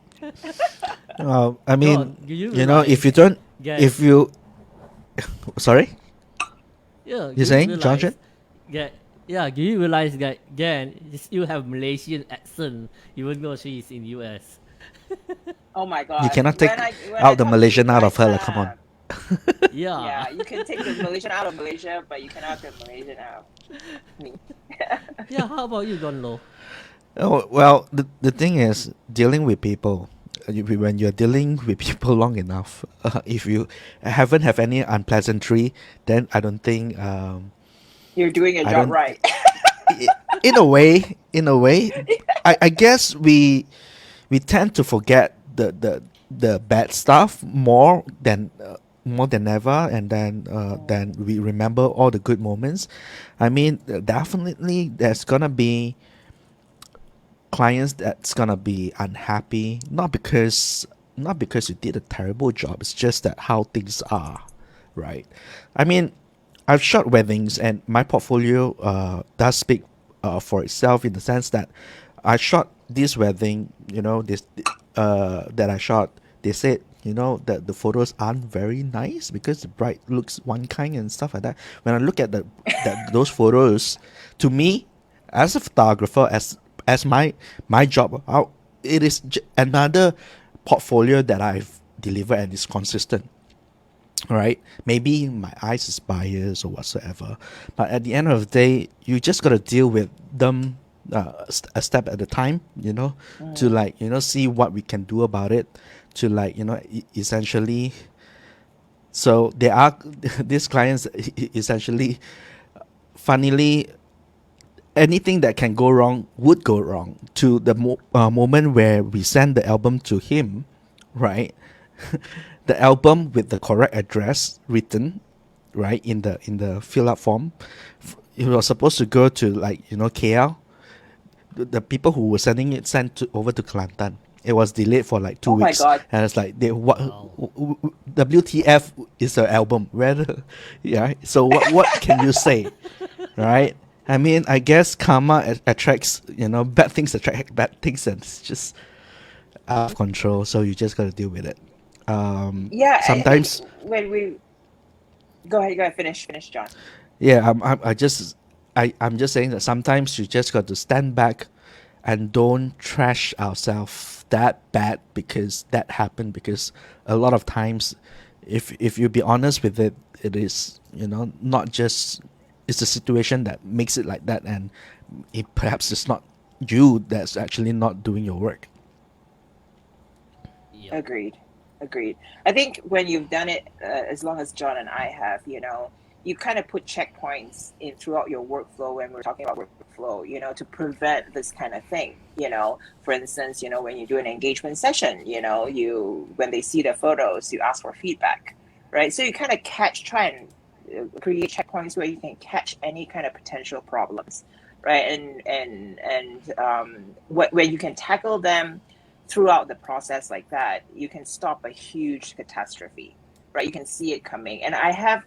I mean, John, do you if you don't, Yeah. if you, sorry, Yeah, you're saying, JohnShen? Yeah, do you realize that Jen still have Malaysian accent even though she is in US? Oh my God. You cannot take When I out the talk to you Malaysian out of guys, her. Like, come on. Yeah. yeah, you can take the Malaysian out of Malaysia, but you cannot get Malaysian out of me. Yeah, how about you, John Lo? Oh, well, the thing is, dealing with people, when you're dealing with people long enough, if you haven't have any unpleasantry, then I don't think, You're doing your I job don't, right. in a way, I guess we tend to forget the bad stuff more than ever, and then we remember all the good moments. I mean, definitely there's gonna be clients that's gonna be unhappy, not because you did a terrible job. It's just that how things are, right? I mean, I've shot weddings, and my portfolio does speak for itself, in the sense that I shot this wedding. This that I shot. They said, that the photos aren't very nice because the bride looks one kind and stuff like that. When I look at those photos, to me, as a photographer, as my job, it is another portfolio that I've delivered, and is consistent. Right? Maybe my eyes is biased or whatsoever, but at the end of the day, you just gotta deal with them a step at a time. To see what we can do about it. To essentially. So there are these clients, essentially, funnily, anything that can go wrong would go wrong, to the moment where we send the album to him, right? The album with the correct address written, right, in the fill up form. It was supposed to go to KL. The people who were sending it over to Kelantan. It was delayed for like 2 Oh my weeks, God. and it's like, what? Wow. WTF is the album? Yeah. So what can you say, right? I mean, I guess karma attracts, bad things attract bad things, and it's just out of control. So you just got to deal with it. Yeah, I think Sometimes, when we go ahead, finish, John. yeah, I'm just saying that sometimes you just got to stand back and don't trash ourselves that bad, because that happened. Because a lot of times, if you be honest with it, it is, not just, it's a situation that makes it like that, and perhaps it's not you that's actually not doing your work. Yep. Agreed. I think when you've done it, as long as John and I have, you kind of put checkpoints in throughout your workflow when we're talking about workflow, to prevent this kind of thing. For instance, when you do an engagement session, when they see the photos, you ask for feedback, right? So you kind of try and create checkpoints where you can catch any kind of potential problems, right? And where you can tackle them throughout the process like that, you can stop a huge catastrophe, right? You can see it coming. And I have,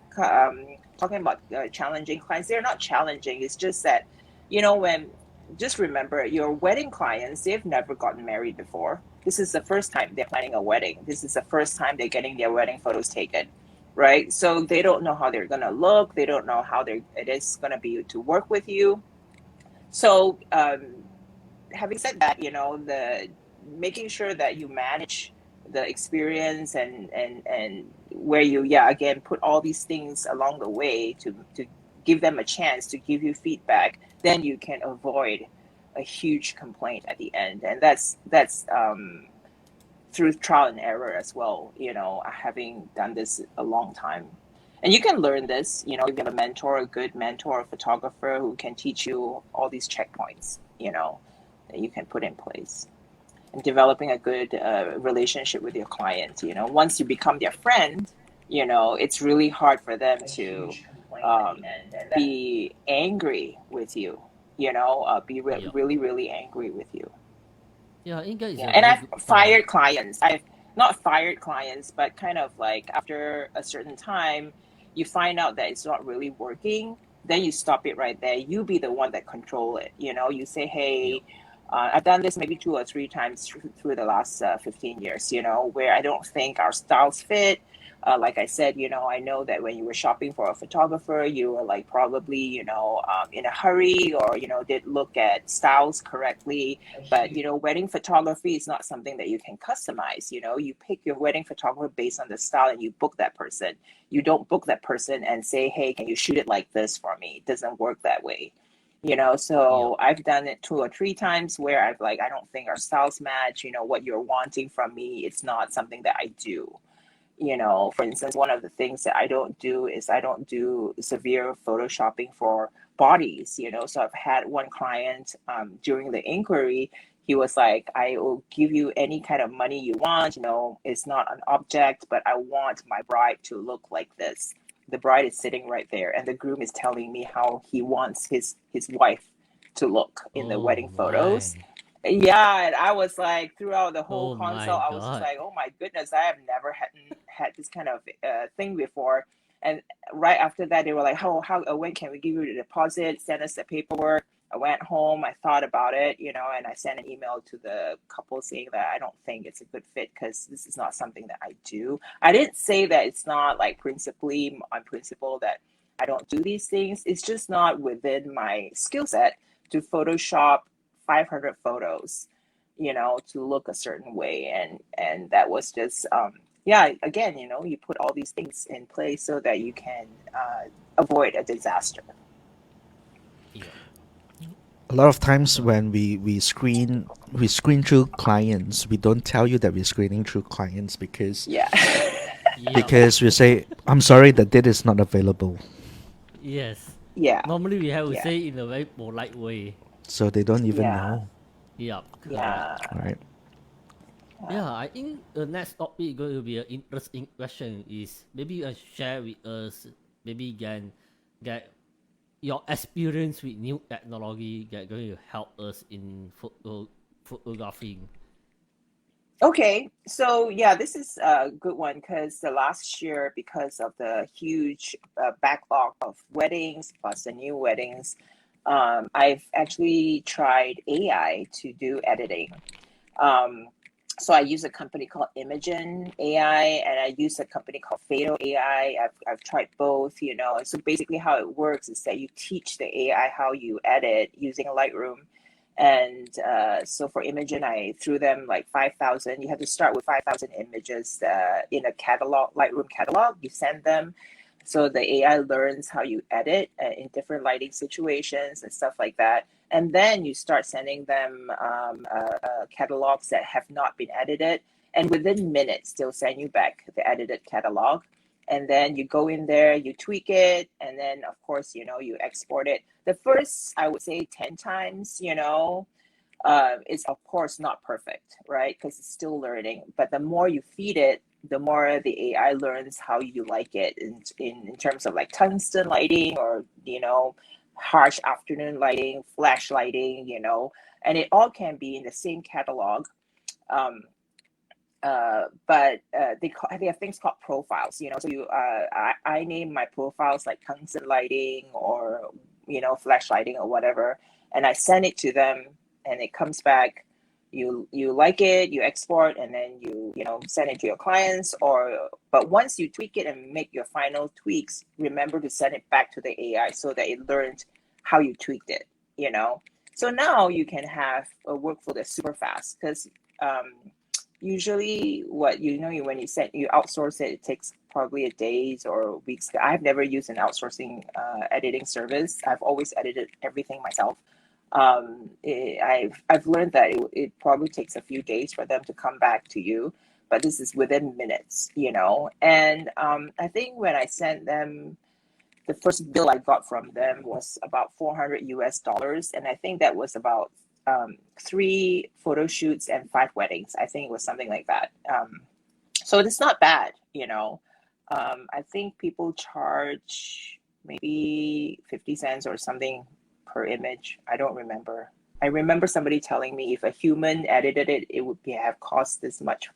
talking about challenging clients, they're not challenging. It's just that, just remember, your wedding clients, they've never gotten married before. This is the first time they're planning a wedding. This is the first time they're getting their wedding photos taken, right? So they don't know how they're going to look. They don't know how it is going to be to work with you. So having said that, the making sure that you manage the experience and where you again put all these things along the way to give them a chance to give you feedback, then you can avoid a huge complaint at the end. And that's through trial and error as well, having done this a long time. And you can learn this, if you have a mentor, a good mentor, a photographer who can teach you all these checkpoints, that you can put in place. And developing a good relationship with your client. Once you become their friend, it's really hard for them to be angry with you. Be Yep. really, really angry with you. Yeah, 应该 is a And very I've good point. fired clients. I've not fired clients, but kind of like after a certain time, you find out that it's not really working. Then you stop it right there. You be the one that control it. You say, hey, I've done this maybe 2 or 3 times through the last 15 years, where I don't think our styles fit. Like I said, I know that when you were shopping for a photographer, you were like probably, in a hurry, or, did look at styles correctly. But, wedding photography is not something that you can customize. You pick your wedding photographer based on the style and you book that person. You don't book that person and say, hey, can you shoot it like this for me? It doesn't work that way. So I've done it 2 or 3 times where I've like, I don't think our styles match, what you're wanting from me. It's not something that I do. For instance, one of the things that I don't do is I don't do severe photoshopping for bodies. So I've had one client during the inquiry, he was like, I will give you any kind of money you want. It's not an object, but I want my bride to look like this. The bride is sitting right there, and the groom is telling me how he wants his wife to look in the wedding photos. Yeah, and I was like, throughout the whole Oh my consult, I was just God. like, oh my goodness, I have never had this kind of thing before. And right after that, they were like, when can we give you the deposit? Send us the paperwork. I went home, I thought about it, and I sent an email to the couple saying that I don't think it's a good fit because this is not something that I do. I didn't say that it's not like principally on principle that I don't do these things. It's just not within my skill set to Photoshop 500 photos, to look a certain way. And that was just, again, you put all these things in place so that you can avoid a disaster. Yeah. A lot of times when we screen through clients, we don't tell you that we're screening through clients because Yeah. because we say, I'm sorry that date is not available. Yes. Yeah. Normally we have to Yeah. say in a very polite way. So they don't even Yeah. know. Yep. Correct. Yeah. Right. Yeah, I think the next topic going to be an interesting question is maybe you can share with us, maybe you can get your experience with new technology that going to help us in photographing. Okay, so yeah, this is a good one because the last year, because of the huge backlog of weddings plus the new weddings, I've actually tried AI to do editing. Um, so I use a company called Imogen AI, and I use a company called Fatal AI. I've tried both, So basically, how it works is that you teach the AI how you edit using Lightroom. And so for Imogen, I threw them like 5,000. You have to start with 5,000 images in a catalog, Lightroom catalog. You send them. So the AI learns how you edit in different lighting situations and stuff like that. And then you start sending them catalogs that have not been edited. And within minutes, they'll send you back the edited catalog. And then you go in there, you tweak it, and then of course, you export it. The first, I would say 10 times, is of course not perfect, right? Because it's still learning. But the more you feed it, the more the AI learns how you like it in terms of like tungsten lighting or, harsh afternoon lighting, flash lighting, and it all can be in the same catalog. But they have things called profiles, So I name my profiles like tungsten lighting or flash lighting or whatever, and I send it to them, and it comes back. You like it, you export, and then you send it to your clients. But once you tweak it and make your final tweaks, remember to send it back to the AI so that it learned how you tweaked it. So now you can have a workflow that's super fast because. Usually when you outsource it, it takes probably a days or weeks. I've never used an outsourcing editing service. I've always edited everything myself. I've learned that it probably takes a few days for them to come back to you, but this is within minutes, And I think when I sent them, the first bill I got from them was about $400, and I think that was about 3 photo shoots and 5 weddings. I think it was something like that. So it's not bad, I think people charge maybe 50 cents or something per image. I don't remember. I remember somebody telling me if a human edited it, it would have cost this much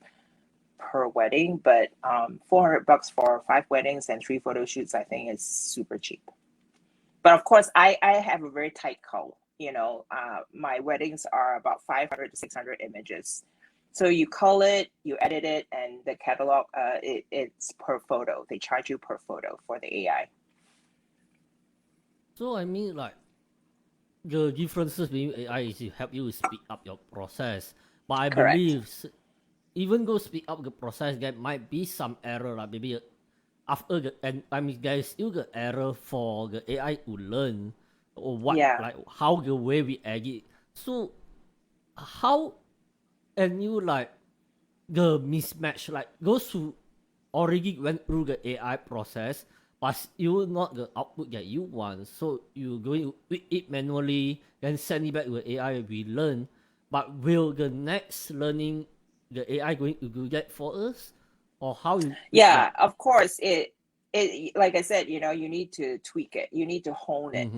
per wedding, but $400 for 5 weddings and 3 photo shoots, I think is super cheap. But of course, I have a very tight cull. My weddings are about 500 to 600 images. So you cull it, you edit it, and the catalog, it's per photo. They charge you per photo for the AI. So I mean, like, the differences between AI is to help you speed up your process. But I Correct. believe even though speed up the process, there might be some error, like maybe after the, and I mean, there is still the error for the AI to learn or what, Yeah. like how the way we edit. So how, and you like the mismatch, like those who already went through the AI process, but still not the output that you want. So you going to tweak it manually, then send it back to the AI we learn. But will the next learning, the AI going to do that for us, or how you? Yeah, of course. It like I said, you need to tweak it. You need to hone it.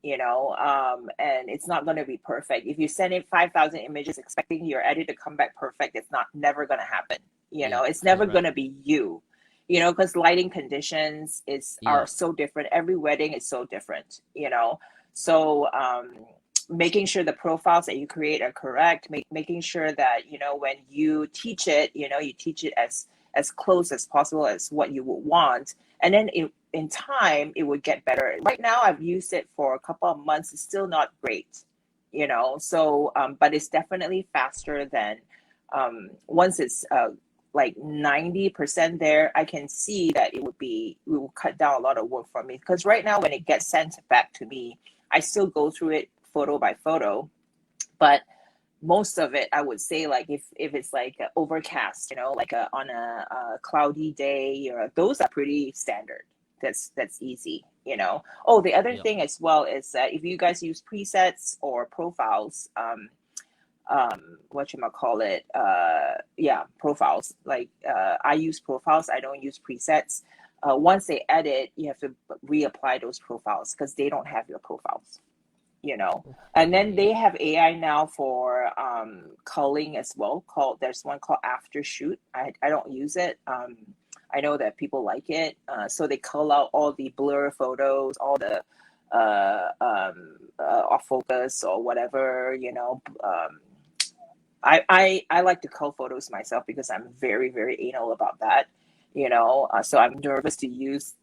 And it's not going to be perfect. If you send in 5,000 images expecting your edit to come back perfect, it's never going to happen. It's never going to be you. Because lighting conditions are so different. Every wedding is so different. So making sure the profiles that you create are correct, making sure that when you teach it, you teach it as close as possible as what you would want, and then in time it would get better. Right now I've used it for a couple of months. It's still not great, so but it's definitely faster than once it's like 90% there. I can see that it will cut down a lot of work for me, because right now when it gets sent back to me, I still go through it photo by photo, but most of it, I would say, like if it's like overcast, like on a cloudy day, or those are pretty standard. That's easy, Oh, the other thing as well is that if you guys use presets or profiles, whatchamacallit, profiles. Like I use profiles, I don't use presets. Once they edit, you have to reapply those profiles because they don't have your profiles. And then they have AI now for culling as well. There's one called Aftershoot. I don't use it. I know that people like it. So they cull out all the blur photos, all the off focus or whatever. I like to cull photos myself because I'm very, very anal about that. So I'm nervous to use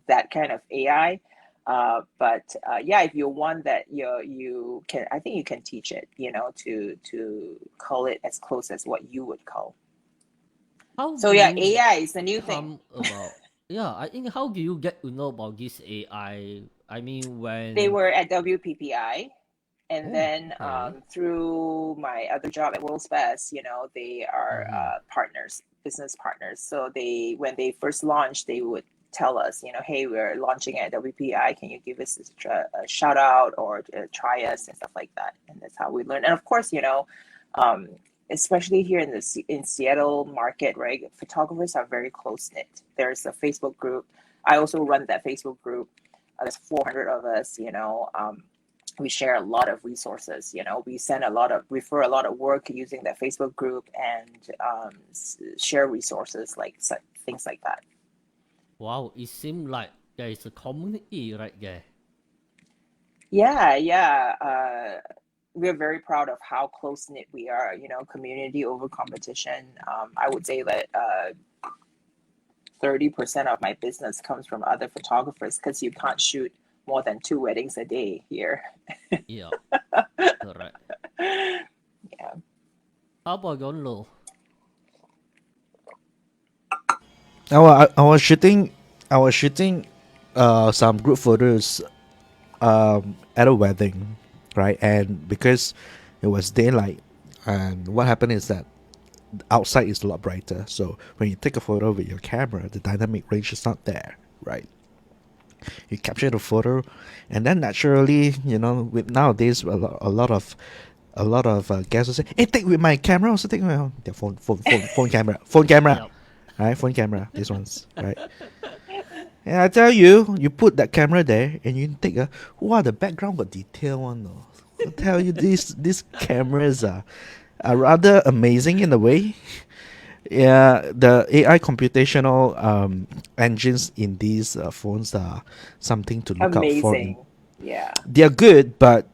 that kind of AI. But if you want that, you can. I think you can teach it, to cull it as close as what you would cull. So AI is the new thing. I think how do you get to know about this AI? I mean, when they were at WPPI, and then through my other job at World's Best, they are partners, business partners. So when they first launched, they would tell us, hey, we're launching at WPI. Can you give us a shout out or try us and stuff like that? And that's how we learn. And of course, especially here in Seattle market, right? Photographers are very close knit. There's a Facebook group. I also run that Facebook group. There's 400 of us. We share a lot of resources. We refer a lot of work using that Facebook group, and share resources like things like that. Wow, it seems like there is a community right there. Yeah. We're very proud of how close knit we are. Community over competition. I would say that 30% of my business comes from other photographers, because you can't shoot more than 2 weddings a day here. Yeah, correct. Yeah. How about Gonlo? I was shooting some group photos at a wedding, right? And because it was daylight, and what happened is that outside is a lot brighter. So when you take a photo with your camera, the dynamic range is not there, right? You capture the photo, and then naturally, with nowadays a lot of guests will say, "Hey, take with my camera." Also take my their phone camera, Yep. right? Phone camera. These ones, right? And I tell you, you put that camera there, and you take the background got detail one. No, I tell you, these cameras are rather amazing in a way. Yeah, the AI computational engines in these phones are something to look out for. Amazing. Yeah. They are good, but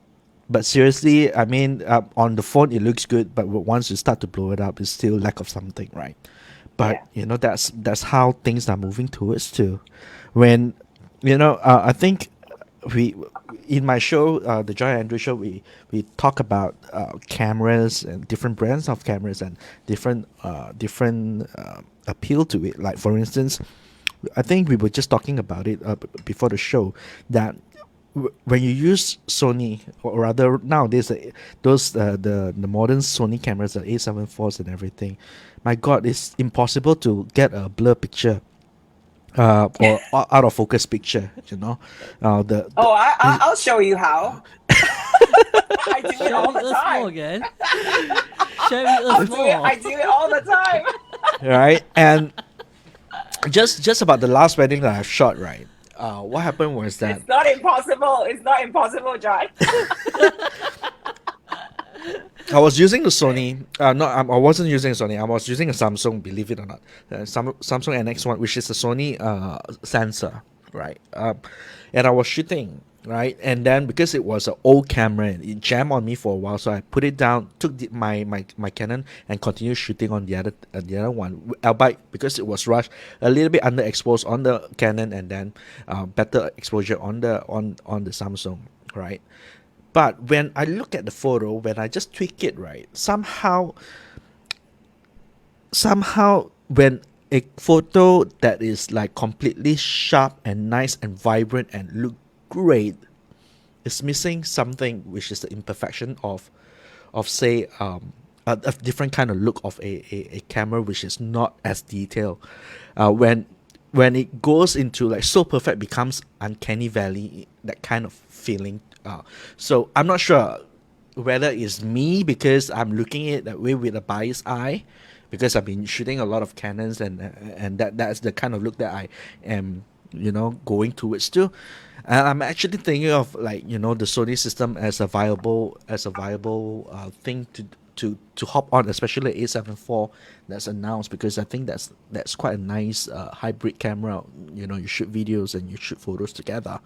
But seriously, I mean, on the phone it looks good, but once you start to blow it up, it's still lack of something, right? But Yeah. that's how things are moving towards too. When I think we in my show, the Joy and Andrew show, we talk about cameras and different brands of cameras and different appeal to it. Like for instance, I think we were just talking about it before the show that when you use Sony, or rather nowadays the modern Sony cameras, the A74s and everything, my God, it's impossible to get a blur picture or out of focus picture. I'll show you how. I do it Share all with the us more time. again. Share with us more. I do it all the time. right? And just about the last wedding that I've shot, right? What happened was that It's not impossible. It's not impossible, John. I was using the Sony. No, I wasn't using Sony. I was using a Samsung. Believe it or not, Samsung NX1, which is a Sony sensor, right? And I was shooting, right? And then because it was an old camera, it jammed on me for a while, so I put it down, took my Canon, and continued shooting on the other one. Albeit because it was rushed, a little bit underexposed on the Canon, and then better exposure on the Samsung, right? But when I look at the photo, when I just tweak it, right, somehow when a photo that is like completely sharp and nice and vibrant and look great is missing something, which is the imperfection of say a different kind of look of a camera which is not as detailed. When it goes into like so perfect, becomes uncanny valley, that kind of feeling. So I'm not sure whether it's me because I'm looking at it that way with a biased eye, because I've been shooting a lot of Canons and that's the kind of look that I am going towards too. And I'm actually thinking of like the Sony system as a viable thing to hop on, especially A74 that's announced, because I think that's quite a nice hybrid camera. You shoot videos and you shoot photos together.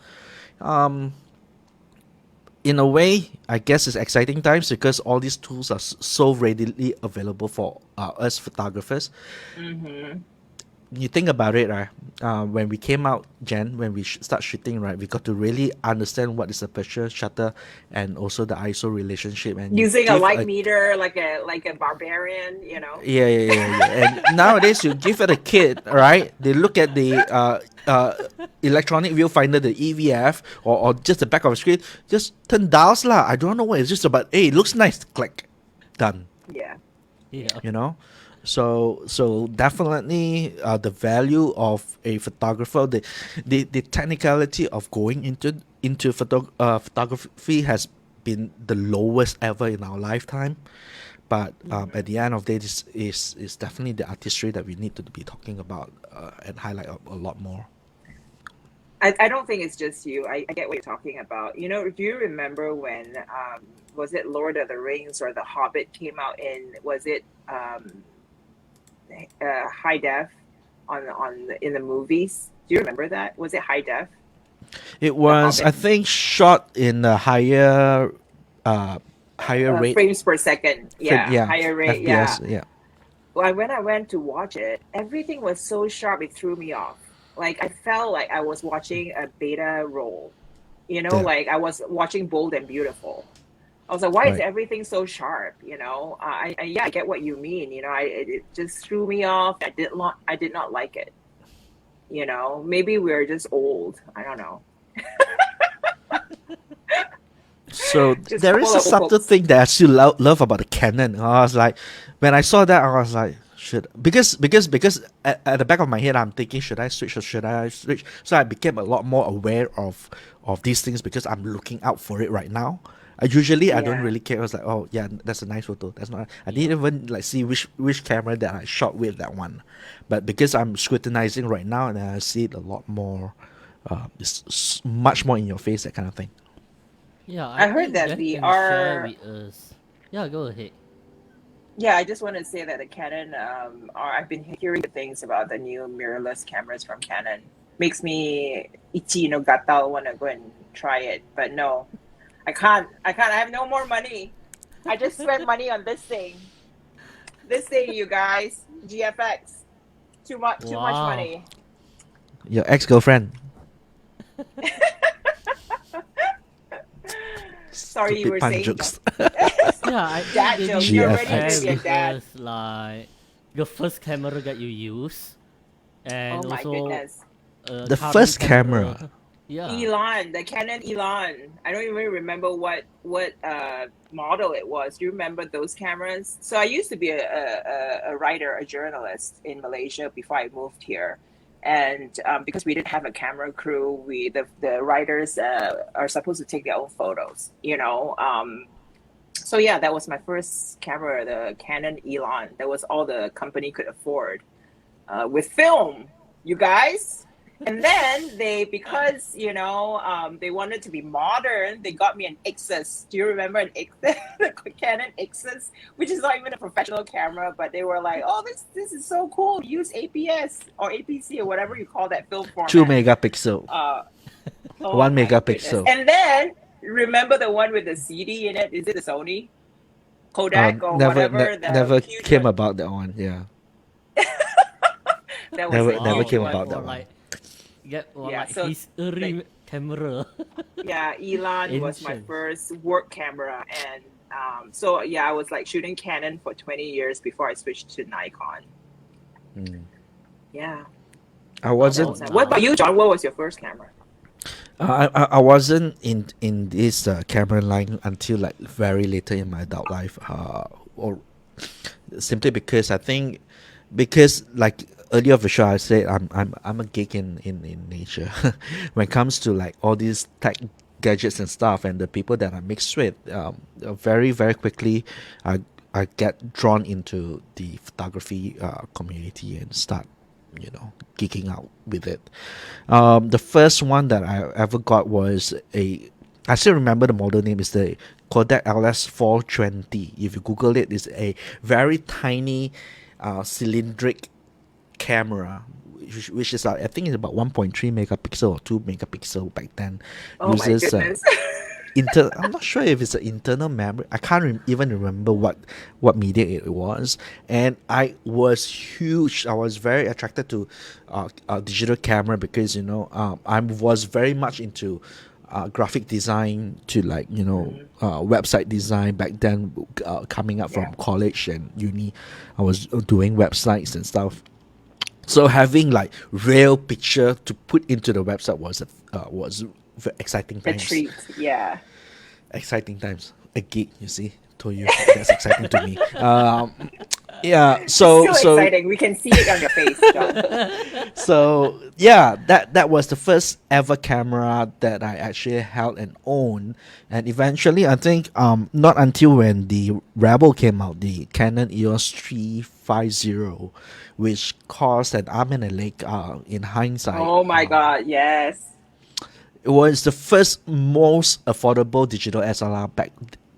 In a way, I guess it's exciting times because all these tools are so readily available for us photographers. Mm-hmm. You think about it, right? When we came out, Jen, when we start shooting, right, we got to really understand what is the aperture, shutter, and also the ISO relationship. And Using a light meter like a barbarian, Yeah. And nowadays, you give it a kid, right? They look at the electronic viewfinder, the EVF, or just the back of the screen, just turn dials lah. I don't know what it's just about. Hey, it looks nice. Click, done. Yeah. So definitely the value of a photographer, the technicality of going into photography has been the lowest ever in our lifetime. But at the end of the day, this is definitely the artistry that we need to be talking about and highlight a lot more. I don't think it's just you. I get what you're talking about. Do you remember when was it Lord of the Rings or The Hobbit came out was it high def in the movies? Do you remember that? Was it high def? It was, I think, shot in a higher rate, frames per second. Yeah, higher rate. FPS, yeah. Well, when I went to watch it, everything was so sharp it threw me off. Like I felt like I was watching a beta roll. Like I was watching Bold and Beautiful. I was like, why is everything so sharp? I get what you mean. It just threw me off. I did not like it. Maybe we're just old. I don't know. So there is a subtle thing that I still love about the Canon. I was like, when I saw that, I was like, because at the back of my head, I'm thinking, should I switch or should I switch? So I became a lot more aware of these things because I'm looking out for it right now. I don't really care. I was like, oh yeah, that's a nice photo. That's not. I didn't even like see which camera that I shot with that one, but because I'm scrutinizing right now and I see it a lot more, it's much more in your face, that kind of thing. Yeah, I heard that the VR. Yeah, go ahead. Yeah, I just want to say that the Canon, I've been hearing good things about the new mirrorless cameras from Canon. Makes me itchy, gatal, want to go and try it. But no, I can't. I have no more money. I just spent money on this thing. This thing, you guys. GFX. Too much. Too much Wow. money. Your ex-girlfriend. Sorry, you Stupid were pun saying. jokes. Yeah, I Dad think jokes. maybe You're you ready share to be a with dad. us like your first camera that you use, and Oh my also goodness. The current first camera. Yeah. Elon, the Canon Elon. I don't even remember what model it was. Do you remember those cameras? So I used to be a writer, a journalist in Malaysia before I moved here, and because we didn't have a camera crew, the writers are supposed to take their own photos. So yeah, that was my first camera, the Canon Elon. That was all the company could afford with film, you guys. And then because they wanted to be modern, they got me an Ixus. Do you remember an Ixus, the Canon Ixus, which is not even a professional camera, but they were like, "Oh, this is so cool. Use APS or APC or whatever you call that film 2 format." megapixel. Oh 1 my goodness! megapixel. And then remember the one with the CD in it? Is it the Sony Kodak or Never whatever? The never huge came one. about that one. Yeah. That was Never a never Wow, huge came one. about for that one. like get for Yeah. like So history camera. yeah, Elon was my Ancient. first work camera, and so yeah, I was like shooting Canon for 20 years before I switched to Nikon. Mm. Yeah, I How wasn't that was about that. What about now? you, John? What was your first camera? I wasn't in this camera line until like very later in my adult life. Or simply because I think because like earlier of the show I said I'm a geek in nature. When it comes to like all these tech gadgets and stuff and the people that I mix with, very very quickly I get drawn into the photography community and start geeking out with it. The first one that I ever got was I still remember the model name is the Kodak LS420. If you Google it, it's a very tiny cylindric camera, which is I think it's about 1.3 megapixel or 2 megapixel back then. Oh my Uses goodness. I'm not sure if it's an internal memory. I can't even remember what media it was. And I was huge. I was very attracted to digital camera because I was very much into graphic design to like website design back then. Coming up Yeah. from college and uni, I was doing websites and stuff. So having like real picture to put into the website was exciting A times. treat. Yeah. Exciting times. A geek, you see. Told you that's exciting to me. Yeah. So It's still exciting. We can see it on your face, John. so yeah, that was the first ever camera that I actually held and owned. And eventually, I think not until when the Rebel came out, the Canon EOS 350, which cost an arm and a leg. In hindsight, Oh my God. Yes. it was the first most affordable digital SLR back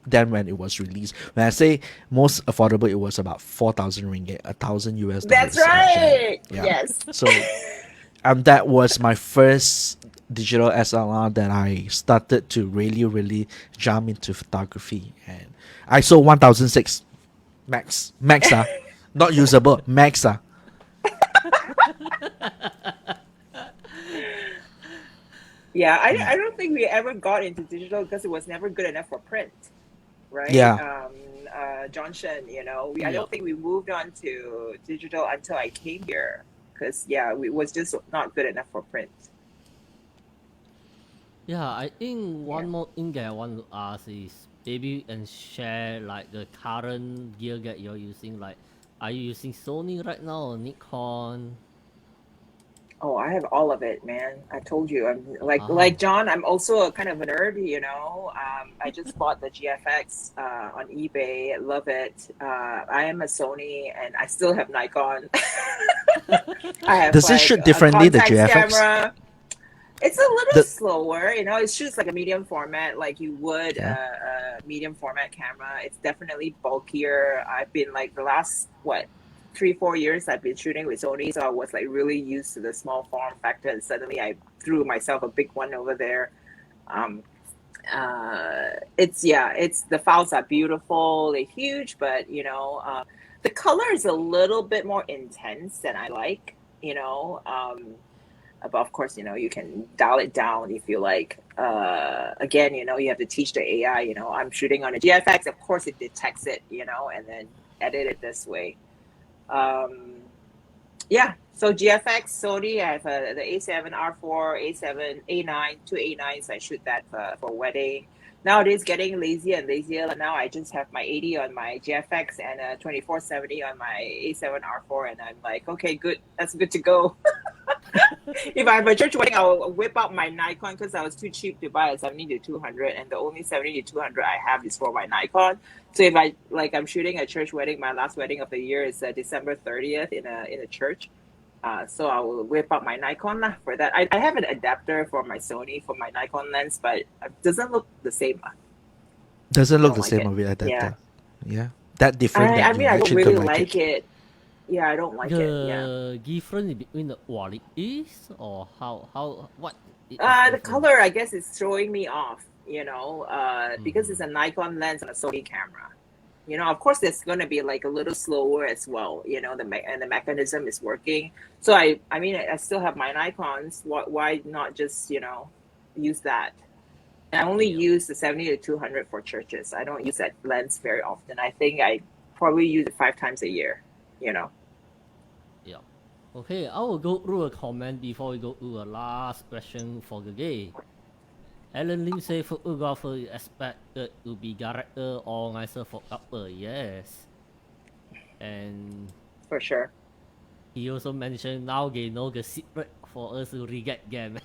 then when it was released. When I say most affordable, it was about 4,000 ringgit, $1,000 US. That's Actually. right. Yeah. Yes. So, that was my first digital SLR that I started to really, really jump into photography. And ISO 1006 max, not usable, max. Yeah, I don't think we ever got into digital because it was never good enough for print, right? Yeah. JohnShen, I Yeah. don't think we moved on to digital until I came here because it was just not good enough for print. Yeah, I think one Yeah. more thing that I want to ask is maybe and share like the current gear that you're using. Like, are you using Sony right now or Nikon? Oh, I have all of it, man. I told you, I'm like Oh, John. I'm also a kind of a nerd, I just bought the GFX on eBay. I love it. I am a Sony, and I still have Nikon. I have Does it like shoot a differently, the Contax GFX? camera. It's a little The slower, it shoots like a medium format, like you would yeah. a medium format camera. It's definitely bulkier. I've been like the last 3-4 years I've been shooting with Sony, so I was like really used to the small form factor, and suddenly I threw myself a big one over there. Um, It's the files are beautiful, they're huge, but the color is a little bit more intense than I like, but of course, you can dial it down if you like. Again, you have to teach the AI, I'm shooting on a GFX, of course it detects it, and then edit it this way. Yeah, so GFX, Sony, I have the A7R4, A7, A9, two A9s. I shoot that for wedding. Nowadays, getting lazier and lazier. Now I just have my 80 on my GFX and a 2470 on my A7R4, and I'm like, okay, good, that's good to go. If I have a church wedding, I'll whip out my Nikon because I was too cheap to buy a 70 to 200, and the only 70 to 200 I have is for my Nikon. So if I'm shooting a church wedding, my last wedding of the year is December 30th in a church. So I will whip out my Nikon for that. I have an adapter for my Sony for my Nikon lens, but it doesn't look the same. Doesn't look the like same it. of it adapter. Yeah. Yeah. That different I that mean, you I don't actually really don't like it. Yeah, I don't like it. Yeah. The difference between the what it is, or what it is The different? color, I guess, is throwing me off, because it's a Nikon lens and a Sony camera. Of course, it's going to be like a little slower as well, and the mechanism is working. So I mean, I still have my Nikons. Why not just, use that? And I only use the 70 to 200 for churches. I don't use that lens very often. I think I probably use it 5 times a year, Yeah. Okay, I will go through a comment before we go to the last question for the day. Alan Lim say photographer is expected to be director or nicer for couple. Yes. And for sure. he also mentioned now they know the secret for us to re-get game.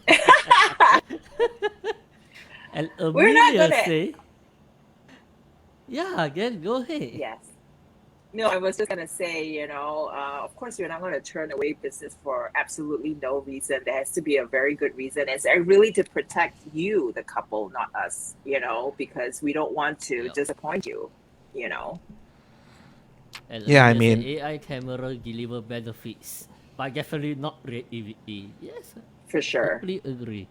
And We're not Amelia gonna- say, yeah, again, go ahead. Yes. No, I was just going to say, of course, you're not going to turn away business for absolutely no reason. There has to be a very good reason. It's really to protect you, the couple, not us, because we don't want to disappoint you, And Yeah, I Amelia mean- say AI camera deliver benefits, but definitely not creativity. Yes, For sure. totally agree.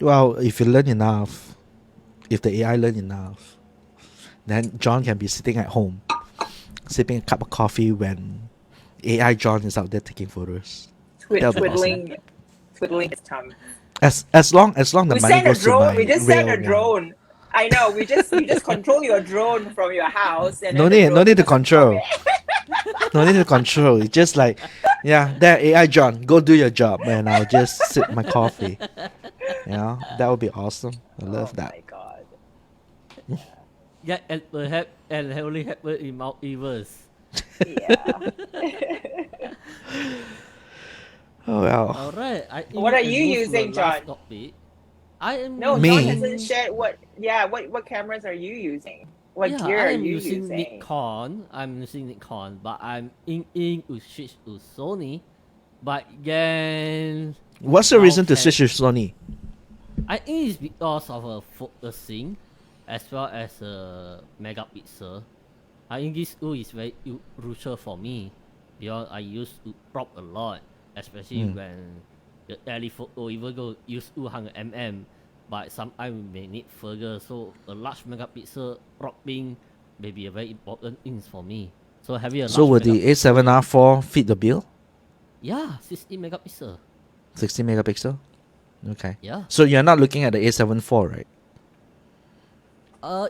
Well, if you learn enough, if the AI learn enough, then John can be sitting at home, sipping a cup of coffee when AI John is out there taking photos. That'll be Twiddling his tongue. As long the We money sent a goes to drone. my We just sent a real one. drone. I know. You just control your drone from your house. And No then the need to drone control. just No need to control. It's just like, yeah, there AI John, go do your job, and I'll just sip my coffee. That would be awesome. I love Oh that. my god. Yeah, and perhaps and only happen in multiverse. Yeah. Oh well. Alright, I think What we are can you move to the using, last John? topic. I am No, Me? John using, hasn't shared what cameras are you using? What yeah, gear I are am you using using? Nikon. I'm using Nikon, but I'm in to switch to Sony. But then What's the reason to Okay. switch to Sony? I think it's because of a focusing as well as a megapixel. I think this tool is very crucial for me because I used to crop a lot, especially when the telephoto even though use 200 mm, but sometimes we may need further. So a large megapixel cropping may be a very important thing for me. So having a So large will the A7R4 fit the bill? yeah, 60 megapixel. 60 megapixel? Okay. Yeah. So you're not looking at the A7 IV, right?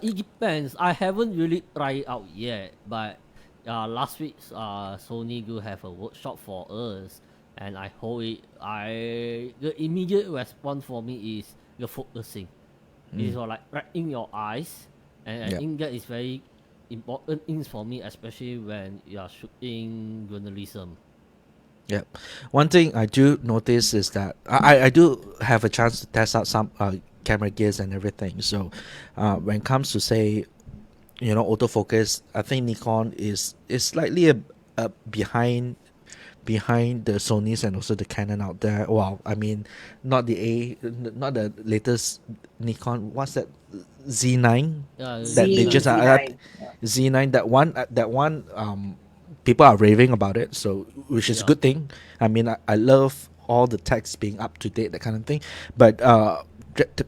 It depends. I haven't really tried it out yet, but last week Sony do have a workshop for us, and I hold it. The immediate response for me is the focusing. It's like right in your eyes, and I Yep. think that is very important things for me, especially when you are shooting journalism. Yep. One thing I do notice is that I do have a chance to test out some camera gears and everything. So when it comes to say, autofocus, I think Nikon is slightly behind the Sonys and also the Canon out there. Well, I mean, not the latest Nikon. What's that? Z9. That they just Z9. Z9. That one. People are raving about it, so which is a Yeah. good thing. I mean, I love all the text being up to date, that kind of thing. But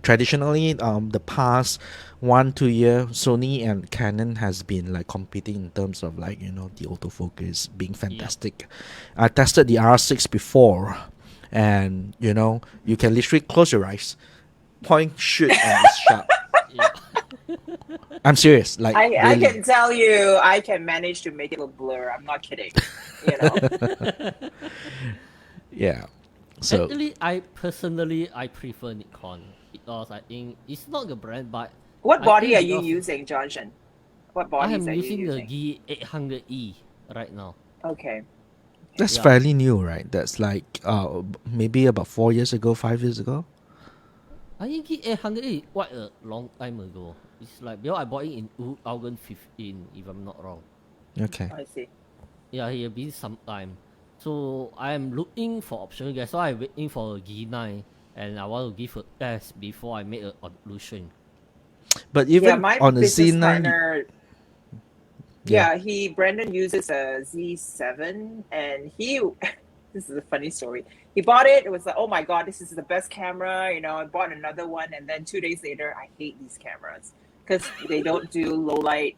traditionally, the past 1-2 year, Sony and Canon has been like competing in terms of like the autofocus being fantastic. I tested the R6 before, and you can literally close your eyes, point, shoot, and it's sharp. Yeah. I'm serious, like I really. can tell you, I can manage to make it look blur. I'm not kidding. Yeah. So Actually, I personally prefer Nikon because I think it's not the brand, but What I body think are you because using, JohnShen? What I bodies am are you using the using? G800E right now. Okay. that's Yeah. fairly new, right? That's like maybe about 4 years ago, 5 years ago. I think G800E quite a long time ago. It's like because I bought it in 2015, if I'm not wrong. Okay. I see. Yeah, it been some time. So I am looking for option guys. So I'm waiting for a G9 and I want to give a test before I make a conclusion. But Yeah, even my on the business Z9, partner, yeah. Brandon uses a Z7, and this is a funny story. He bought it. It was like, oh my God, this is the best camera. I bought another one, and then 2 days later, I hate these cameras because they don't do low light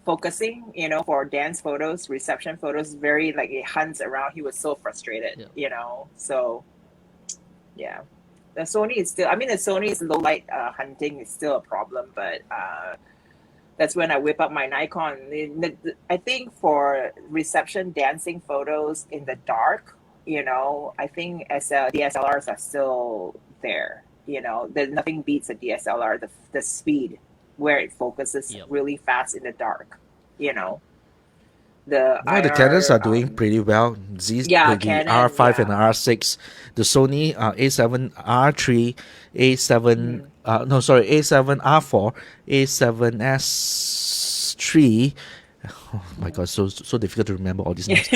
focusing. For dance photos, reception photos. Very like it hunts around. He was so frustrated. Yeah. So yeah. The Sony is still. I mean, the Sony's low light hunting is still a problem, but that's when I whip up my Nikon. I think for reception dancing photos in the dark, I think DSLRs are still there. There's nothing beats a DSLR. The speed where it focuses Yep. really fast in the dark. The No, the Canons are IR, doing pretty well. The Canon, R5 and the R6, the Sony A7R3, A7 no sorry A7 R4, A7S3. Oh my God, so difficult to remember all these names.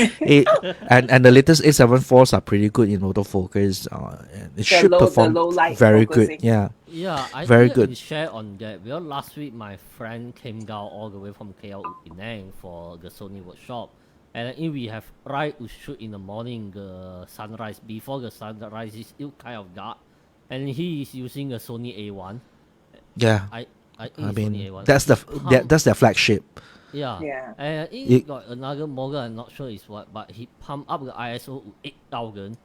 And the latest A7 IVs are pretty good in autofocus. And it should perform low light very focusing. good. Yeah, Yeah, I very think I can good. share on that because last week my friend came down all the way from KL Penang for the Sony workshop, and then we have right to shoot in the morning the sunrise. Before the sunrise is still kind of dark, and he is using a Sony A1. Yeah, I I think it's Sony mean A1. that's that's their flagship. Yeah. Yeah. And I think You- he got another model, I'm not sure it's what, but he pumped up the ISO to 8000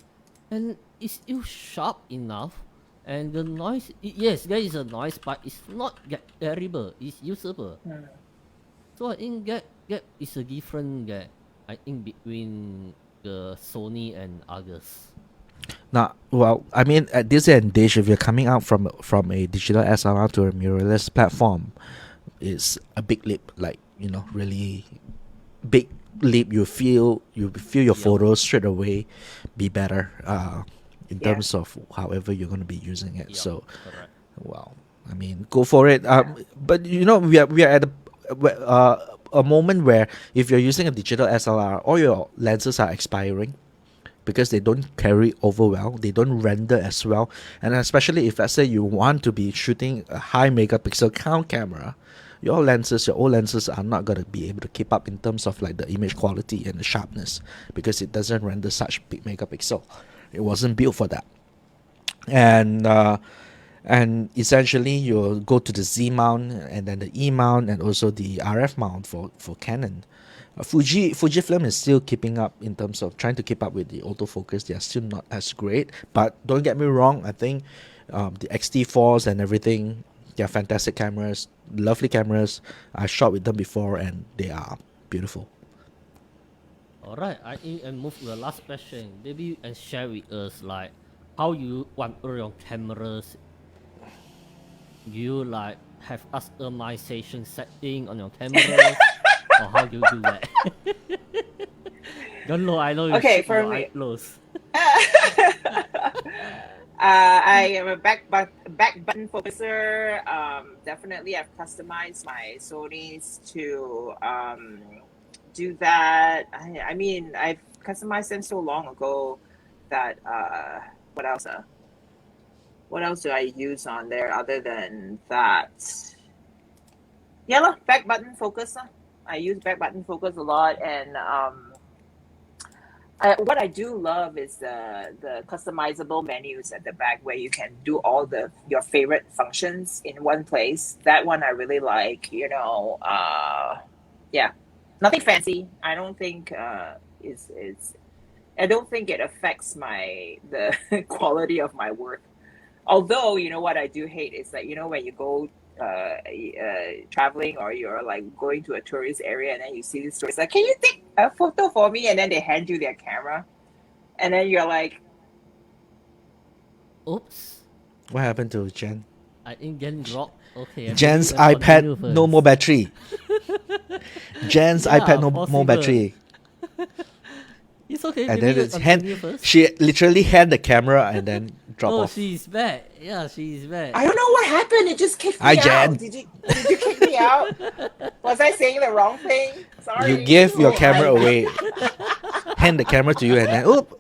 and it's still sharp enough. And the noise, yes, there is a noise, but it's not terrible, it's usable. So I think that is a difference that I think between the Sony and others. Now, well, I mean, at this age, if you're coming out from a digital SLR to a mirrorless platform, it's a big leap. Like really big leap. You feel your Yep. photos straight away be better. In Yeah. terms of however you're going to be using it. Yep, So, correct. well, I mean, go for it. But we are at a moment where if you're using a digital SLR, all your lenses are expiring because they don't carry over well, they don't render as well, and especially if let's say you want to be shooting a high megapixel count camera, your old lenses are not going to be able to keep up in terms of like the image quality and the sharpness because it doesn't render such big megapixel. It wasn't built for that. And essentially you'll go to the Z mount and then the E mount and also the RF mount for Canon. Fujifilm is still keeping up in terms of trying to keep up with the autofocus. They are still not as great, but don't get me wrong, I think the XT4s and everything, they are fantastic cameras, lovely cameras. I shot with them before and they are beautiful. Alright, I think and move to the last question. Maybe you can share with us like how you want your cameras. You like have customization setting on your cameras or how do you do that? Don't know, I know you Okay, shoot for your me- eye close. I am a back button focuser. Definitely, I've customized my Sony's to do that. I mean, I've customized them so long ago that what else? What else do I use on there other than that? Yeah, back button focus. I use back button focus a lot, and What I do love is the customizable menus at the back where you can do all your favorite functions in one place. That one I really like. Yeah, nothing fancy. I don't think is I don't think it affects the quality of my work. Although, what I do hate is that, when you go traveling or you're like going to a tourist area and then you see this tourist like, can you take a photo for me? And then they hand you their camera. And then you're like, Oops. What happened to Jen? I think Jen dropped. Okay. Jen's maybe we'll continue iPad no first. more battery. Jen's Yeah, iPad no more possible. battery. It's okay. And Maybe then we'll it's continue first. she literally hand the camera and then drop Oh, off. she's back. Yeah, she's back. I don't know what happened. It just kicked Hi, me Jen. out. Did you kick me out? Was I saying the wrong thing? Sorry. You give your Oh, camera away, hand the camera to you, and then oop,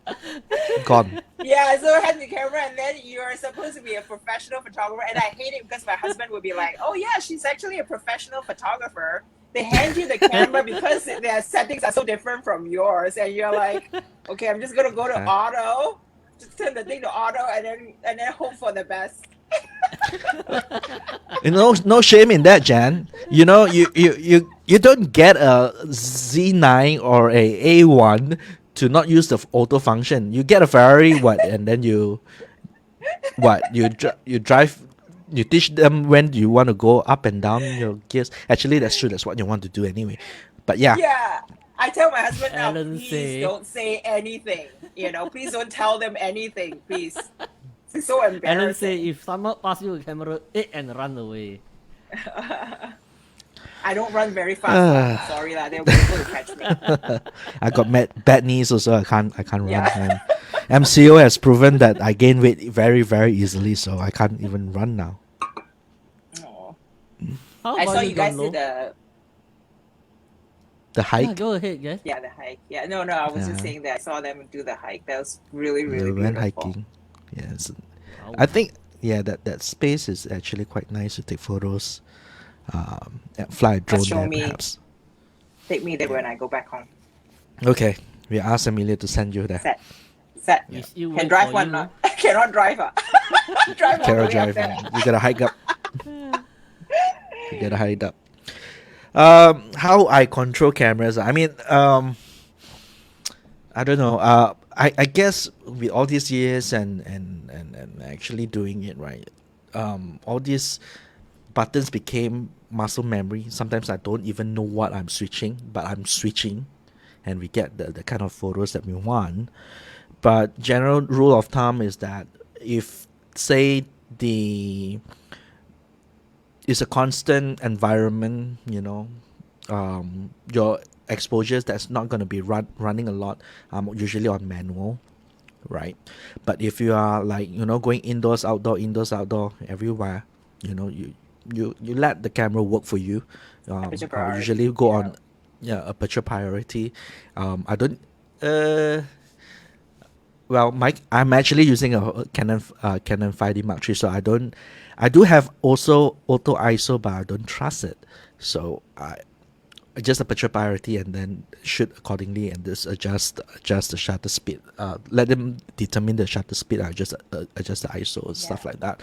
gone. Yeah, so I had the camera, and then you're supposed to be a professional photographer, and I hate it because my husband would be like, "Oh yeah, she's actually a professional photographer." They hand you the camera because their settings are so different from yours, and you're like, "Okay, I'm just gonna go to auto, just turn the thing to auto, and then hope for the best." No shame in that, Jan. You don't get a Z9 or a A1 to not use the auto function. You get a Ferrari, and then you drive. You teach them when you want to go up and down your gears. Actually, that's true. That's what you want to do anyway. But yeah. Yeah, I tell my husband now, Alan please say- don't say anything. Please don't tell them anything, please. It's so Alan embarrassing. say if someone pass you a camera, and run away. I don't run very fast. Sorry lah, they'll be able to catch me. I got bad knees, also I can't run. Yeah. And MCO has proven that I gain weight very, very easily, so I can't even run now. Aw. How I about saw you guys John did Lo? The Yeah, hike, go ahead, guys. the hike. Yeah, no, I was just Yeah. saying that I saw them do the hike. That was really, we really went beautiful. hiking. Yes, Wow. I think that space is actually quite nice to take photos. And fly a drone show there, me. perhaps. Take me there when I go back home. Okay, we ask Amelia to send you there. Set. We still Can wait drive for one you. not? Cannot drive. Drive all the Carol way up Drive. there. You gotta hike up. You gotta hike up. How I control cameras. I mean, I don't know. I guess with all these years and actually doing it right, all these buttons became muscle memory. Sometimes I don't even know what I'm switching, but I'm switching, and we get the kind of photos that we want. But general rule of thumb is that if say it's a constant environment, your exposures that's not going to be running a lot, usually on manual, right? But if you are like going indoors outdoor everywhere, you let the camera work for you. Aperture I priority, usually go yeah. on aperture priority. I don't well, I'm actually using a Canon 5D Mark III, so I do have also auto ISO, but I don't trust it. So I just aperture priority and then shoot accordingly and just adjust the shutter speed. Let them determine the shutter speed. I just adjust the ISO and stuff like that.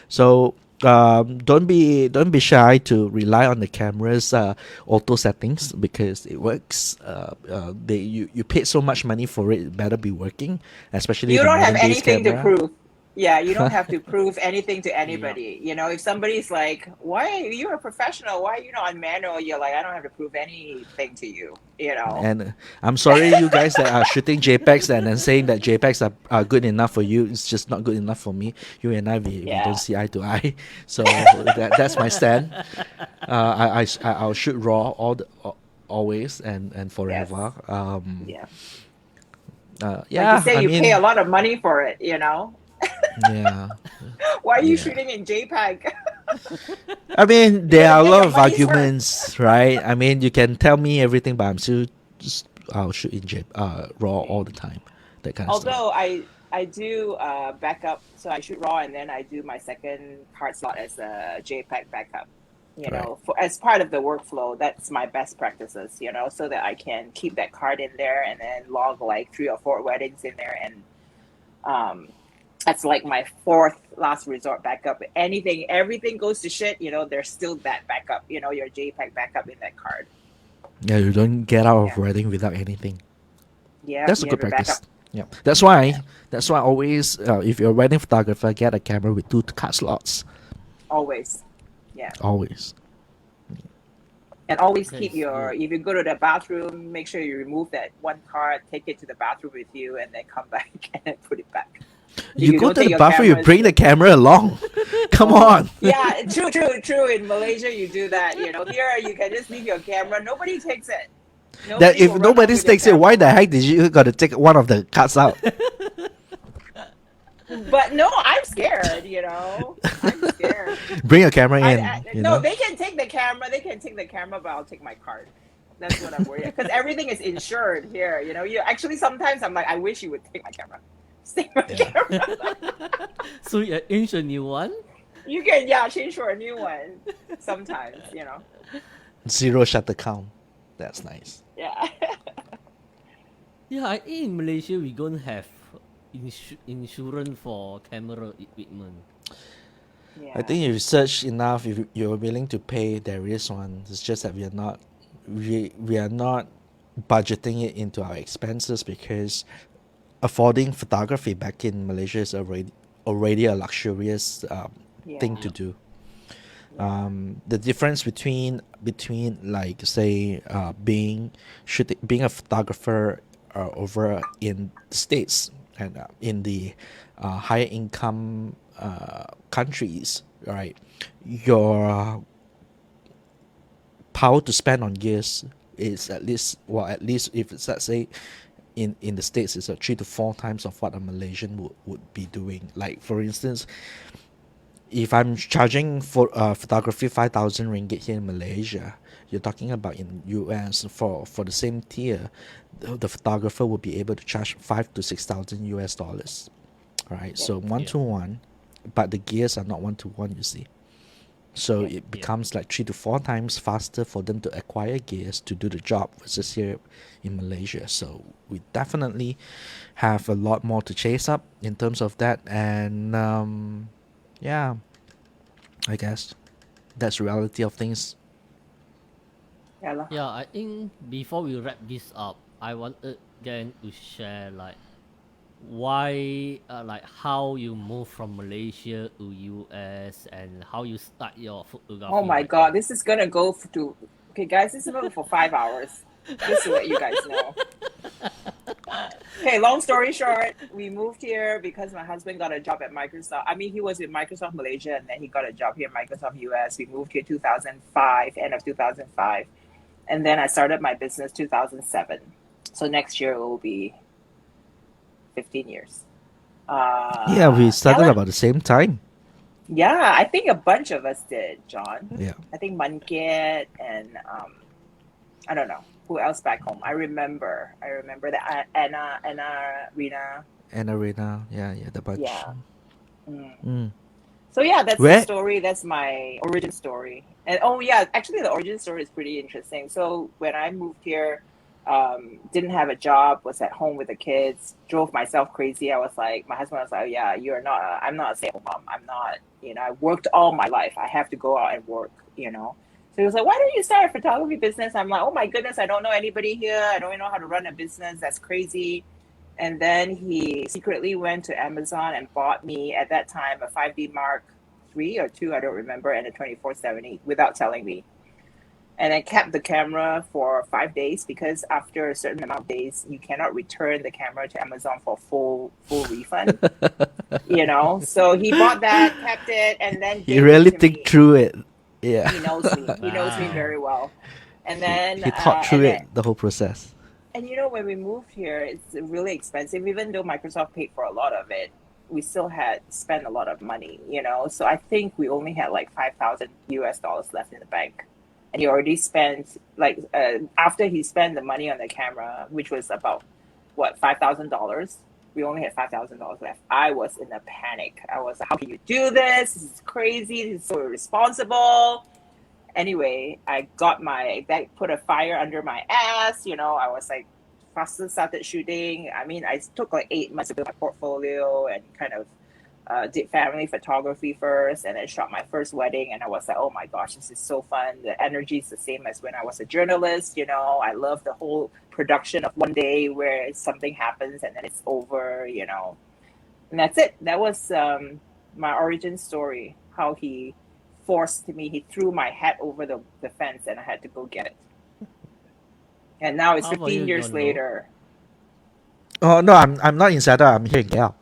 So don't be shy to rely on the camera's auto settings because it works. You paid so much money for it, it better be working, especially You the don't have modern days anything to camera. prove. Yeah, you don't have to prove anything to anybody. If somebody's like, "Why are you a professional? Why are you not on manual?" You're like, "I don't have to prove anything to you." And I'm sorry, you guys that are shooting JPEGs and then saying that JPEGs are good enough for you. It's just not good enough for me. You and I, we don't see eye to eye. So that's my stand. I'll shoot raw always and forever. Yeah. Yeah, Like you say, I you mean, pay a lot of money for it. yeah. Why are you Yeah. shooting in JPEG? I mean, there are a get lot your of money's worth. arguments, right? I mean, you can tell me everything, but I'll shoot in raw all the time. That kind of stuff. Although I do backup, so I shoot raw and then I do my second card slot as a JPEG backup. You Right. know, for as part of the workflow, that's my best practices, you know, so that I can keep that card in there and then log like 3 or 4 weddings in there. And that's like my fourth last resort backup. Everything goes to shit, you know, there's still that backup, you know, your JPEG backup in that card. Yeah, you don't get out of Yeah. wedding without anything. Yeah, That's a you have good your practice. backup. Yeah, that's why. That's why always, if you're a wedding photographer, get a camera with 2 card slots. Always. Yeah. Always. And always That keep is good. if you go to the bathroom, make sure you remove that one card, take it to the bathroom with you, and then come back and then put it back. You go don't to take the your bathroom, you cameras- bring the camera along. Come on. Yeah, true. In Malaysia, you do that. You know, here you can just leave your camera. Nobody takes it. That if will run nobody off with your takes it, why the camera. heck did you got to take one of the cards out? But no, I'm scared. You know, I'm scared. Bring your camera in. you No, know? they can take the camera. But I'll take my card. That's what I'm worried because everything is insured here. You know, you actually sometimes I'm like, I wish you would take my camera. Take my camera. So you inch a new one? You can change for a new one. Sometimes, you know. 0 shutter count. That's nice. Yeah. Yeah, I think in Malaysia we don't have insurance for camera equipment. Yeah. I think if you search enough, if you're willing to pay, there is one. It's just that we are not budgeting it into our expenses because affording photography back in Malaysia is already a luxurious thing to do. The difference between like say being a photographer over in the States and in the higher income countries, right? Your power to spend on gears is at least if it's, let's say, in the States, it's 3 to 4 times of what a Malaysian would be doing. Like for instance, if I'm charging for photography 5,000 ringgit here in Malaysia, you're talking about in US for the same tier, the photographer will be able to charge 5 to 6,000 US dollars. All right, so 1-to-1, but the gears are not 1-to-1, you see. So it becomes like 3 to 4 times faster for them to acquire gears to do the job versus here in Malaysia. So we definitely have a lot more to chase up in terms of that. And yeah, I guess that's the reality of things. Yeah, I think before we wrap this up, I wanted Jenn to share like why, like how you move from Malaysia to US and how you start your photography. Oh my God, this is gonna go to. Okay, guys, this is going for 5 hours. Just to let you guys know. Okay, long story short, we moved here because my husband got a job at Microsoft. I mean, he was with Microsoft Malaysia and then he got a job here at Microsoft US. We moved here 2005, end of 2005. And then I started my business 2007. So next year it will be 15 years. Yeah, we started about the same time. Yeah, I think a bunch of us did, John. Yeah. I think Manket and I don't know who else back home. I remember that Anna, Rina. And Arena, yeah, the bunch. Yeah. Mm. So yeah, that's Where- the story. That's my origin story. And oh yeah, actually the origin story is pretty interesting. So when I moved here, didn't have a job, was at home with the kids, drove myself crazy. I was like, my husband was like, yeah, I'm not a stay-at-home mom. I'm not, I worked all my life. I have to go out and work, So he was like, why don't you start a photography business? I'm like, oh my goodness, I don't know anybody here. I don't even know how to run a business. That's crazy. And then he secretly went to Amazon and bought me, at that time, a 5D Mark III or II, I don't remember, and a 24-70 without telling me. And I kept the camera for 5 days because after a certain amount of days, you cannot return the camera to Amazon for full refund. So he bought that, kept it, and then You gave really it to think me. through it. Yeah. He knows me. He knows me very well. And then he thought through and it, the whole process. And when we moved here, it's really expensive. Even though Microsoft paid for a lot of it, we still had spent a lot of money, So I think we only had like 5,000 US dollars left in the bank. And he already spent after he spent the money on the camera, which was about $5,000. We only had $5,000 left. I was in a panic. I was like, how can you do this? This is crazy. This is so irresponsible. Anyway, I got that put a fire under my ass. I was like, faster started shooting. I mean, I took like 8 months to build my portfolio and kind of did family photography first, and then shot my first wedding. And I was like, oh my gosh, this is so fun. The energy is the same as when I was a journalist. I love the whole production of one day where something happens and then it's over. And that's it. That was my origin story. How he forced me. He threw my hat over the fence, and I had to go get it. And now it's How about 15 you, years John? later. Oh no, I'm not in Seattle. I'm here in KL.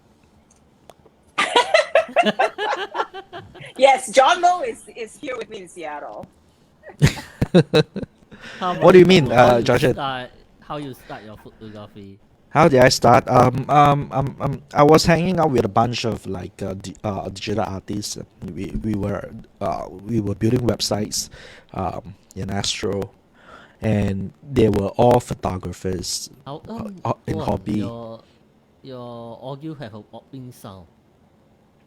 Yes, John Lowe is here with me in Seattle. What do you mean, JohnShen? JohnShen? How you start your photography? How did I start? I was hanging out with a bunch of like digital artists. We were building websites, in Astro, and they were all photographers How in hobby. Your audio have a popping sound.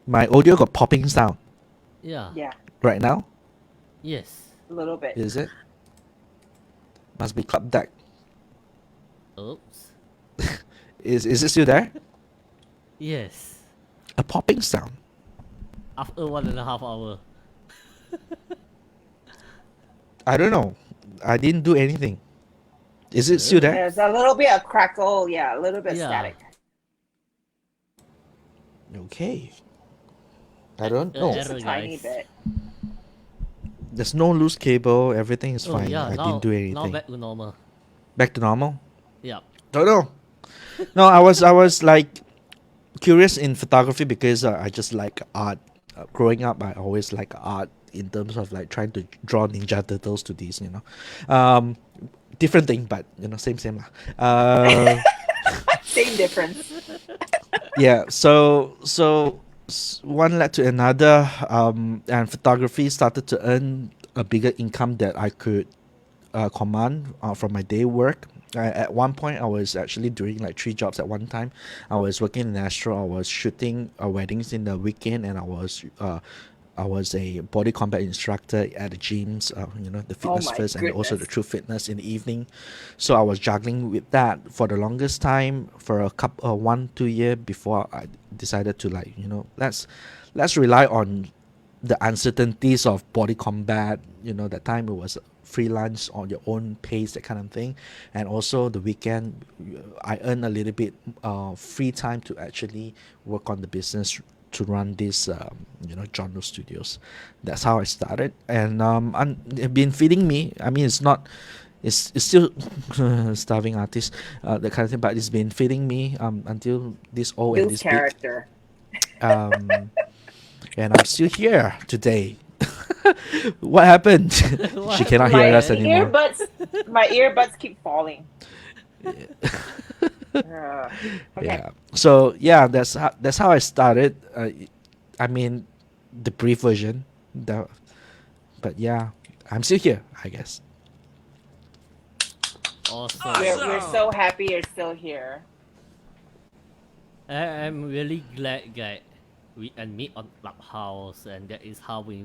My audio got popping sound Yeah. Yeah, right now. Yes. a little bit. Is it? Must be club deck. Oops. Is it still there? Yes. A popping sound. After 1.5 hours. I don't know. I didn't do anything. Is it still there? There's a little bit of crackle. Yeah, a little bit Yeah. static. Okay. I don't know. Just a Error, tiny guys. bit. There's no loose cable. Everything is Oh fine. yeah. I Now, didn't do now anything. back to normal. Back to normal. Yeah. Don't know. No, I was like curious in photography because I just like art. Growing up, I always like art in terms of like trying to draw Ninja Turtles to these, different thing, but same lah. Same difference. Yeah. So one led to another, and photography started to earn a bigger income that I could command from my day work. At one point, I was actually doing like 3 jobs at one time. I was working in Astro. I was shooting weddings in the weekend, and I was a body combat instructor at the gyms. The fitness my first and also the goodness. true fitness in the evening. So I was juggling with that for the longest time, for a couple 1-2 year before I decided to let's rely on the uncertainties of body combat. That time it was freelance on your own pace, that kind of thing, and also the weekend I earn a little bit free time to actually work on the business to run this John Lowe Studios. That's how I started, and it's been feeding me. I mean, it's still starving artist, that kind of thing, but it's been feeding me until this old and Builds this big. character. And I'm still here today. What happened? She cannot hear us anymore. My earbuds keep falling. Okay. Yeah. So yeah, that's how I started. I mean, the brief version. But yeah, I'm still here, I guess. Awesome. We're so happy you're still here. I'm really glad that we meet on Clubhouse, and that is how we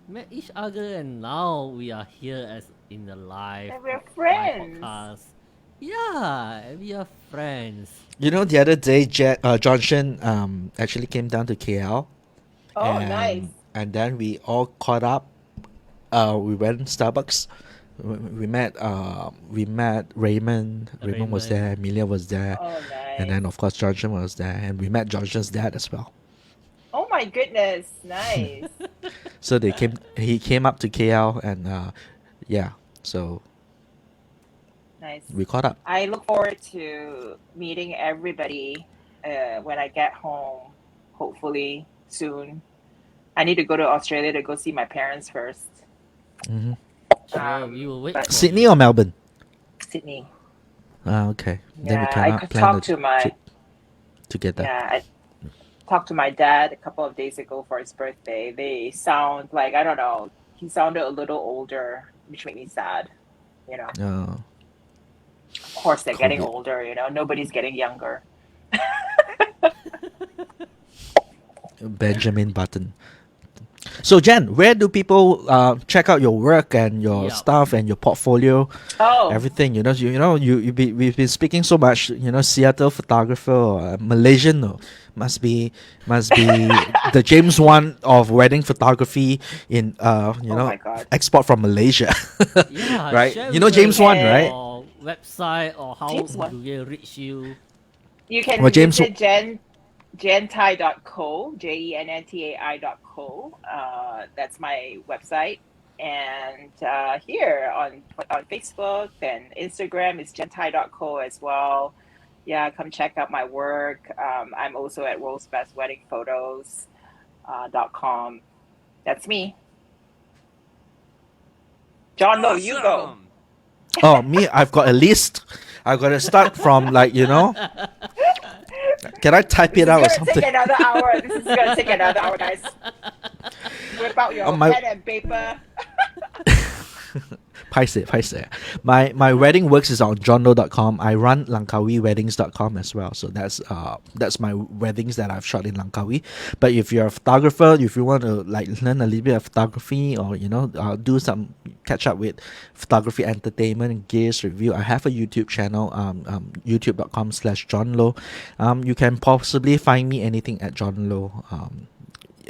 met each other, and now we are here as in the live And we're friends. podcast. Yeah, we are friends. The other day, JohnShen actually came down to KL. Oh, nice. And then we all caught up. We went Starbucks. We met Raymond. Raymond was there. Amelia was there. Oh, nice. And then of course JohnShen was there, and we met JohnShen's dad as well. Oh my goodness, nice. So he came up to KL, and so Nice. we caught up. I look forward to meeting everybody when I get home, hopefully soon. I need to go to Australia to go see my parents first. Mm-hmm. Sure, we will wait. but- for Sydney you. or Melbourne? Sydney. Okay. Then we Yeah, I cannot could plan talk the to my trip together. yeah. I talked to my dad a couple of days ago for his birthday. They sound like, I don't know. He sounded a little older, which made me sad. Oh. Of course they're getting COVID. older. Nobody's getting younger. Benjamin Button. So Jen, where do people check out your work and your Yeah. stuff and your portfolio, Oh, everything? We've been speaking so much. Seattle photographer or Malaysian, no, must be the James Wan of wedding photography in oh my God. export from Malaysia. Yeah, Right? share You know with James us Wan, right? your website or how James Wan. do they reach you? You can Well, James. visit jentai.co, JENNTAI.co. That's my website. And here on Facebook and Instagram is jentai.co as well. Yeah, come check out my work. I'm also at worldsbestweddingphotos.com. That's me. John, no, you go. Oh, me, I've got a list. I've got to start from Can I type This it is out or gonna something? take another hour. This is gonna take another hour, guys. Whip out your my- pen and paper. Paise. My wedding works is on johnlo.com. I run langkawiweddings.com as well. So that's my weddings that I've shot in Langkawi. But if you're a photographer, if you want to learn a little bit of photography or do some catch up with photography entertainment gears review, I have a YouTube channel, youtube.com/johnlo. You can possibly find me anything at johnlo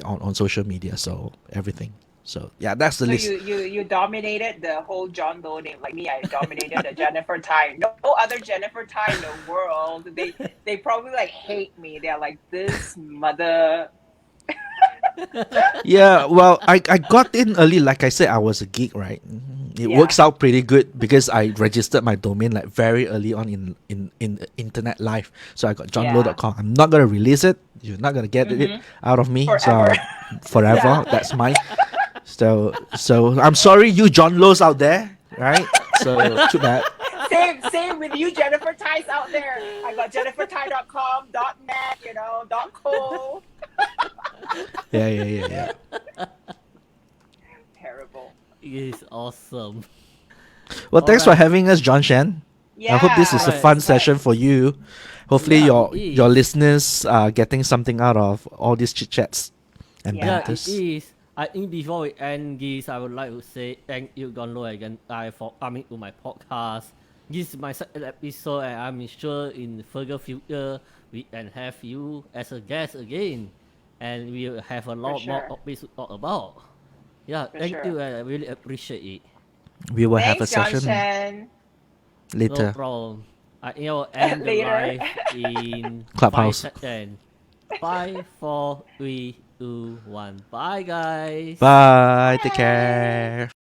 on social media. So everything. So yeah, that's the So list. you dominated the whole John Doe name. Like me, I dominated the Jennifer Tai. No other Jennifer Tai in the world. They probably hate me. They're like, this mother. Yeah, well, I got in early. Like I said, I was a geek, right? It Yeah. works out pretty good because I registered my domain very early on in internet life. So I got johnlo.com. I'm not gonna release it. You're not gonna get it out of me. Forever. So forever. Yeah. That's mine. So I'm sorry, you John Lows out there, right? So too bad. Same with you, Jennifer Tais out there. I got jennifertai.com, .net, .co. Yeah. Terrible. It is awesome. Well, thanks for Alright. having us, JohnShen. Yeah. I hope this is a Right, fun session for you. Hopefully Yeah, your it is. listeners are getting something out of all these chit chats and Yeah. Yeah, banters. it is. I think before we end this, I would like to say thank you, Gonlo, again, for coming to my podcast. This is my second episode, and I'm sure in further future we can have you as a guest again, and we will have a lot more sure. topics to talk about. Yeah, For thank sure. you, and I really appreciate it. We will have a Thanks, session JohnShen. No later. problem. I think I will end the Later. live in Clubhouse. 5 seconds. 5, 4, 3, 2, 1. Bye, guys. Bye. Take care.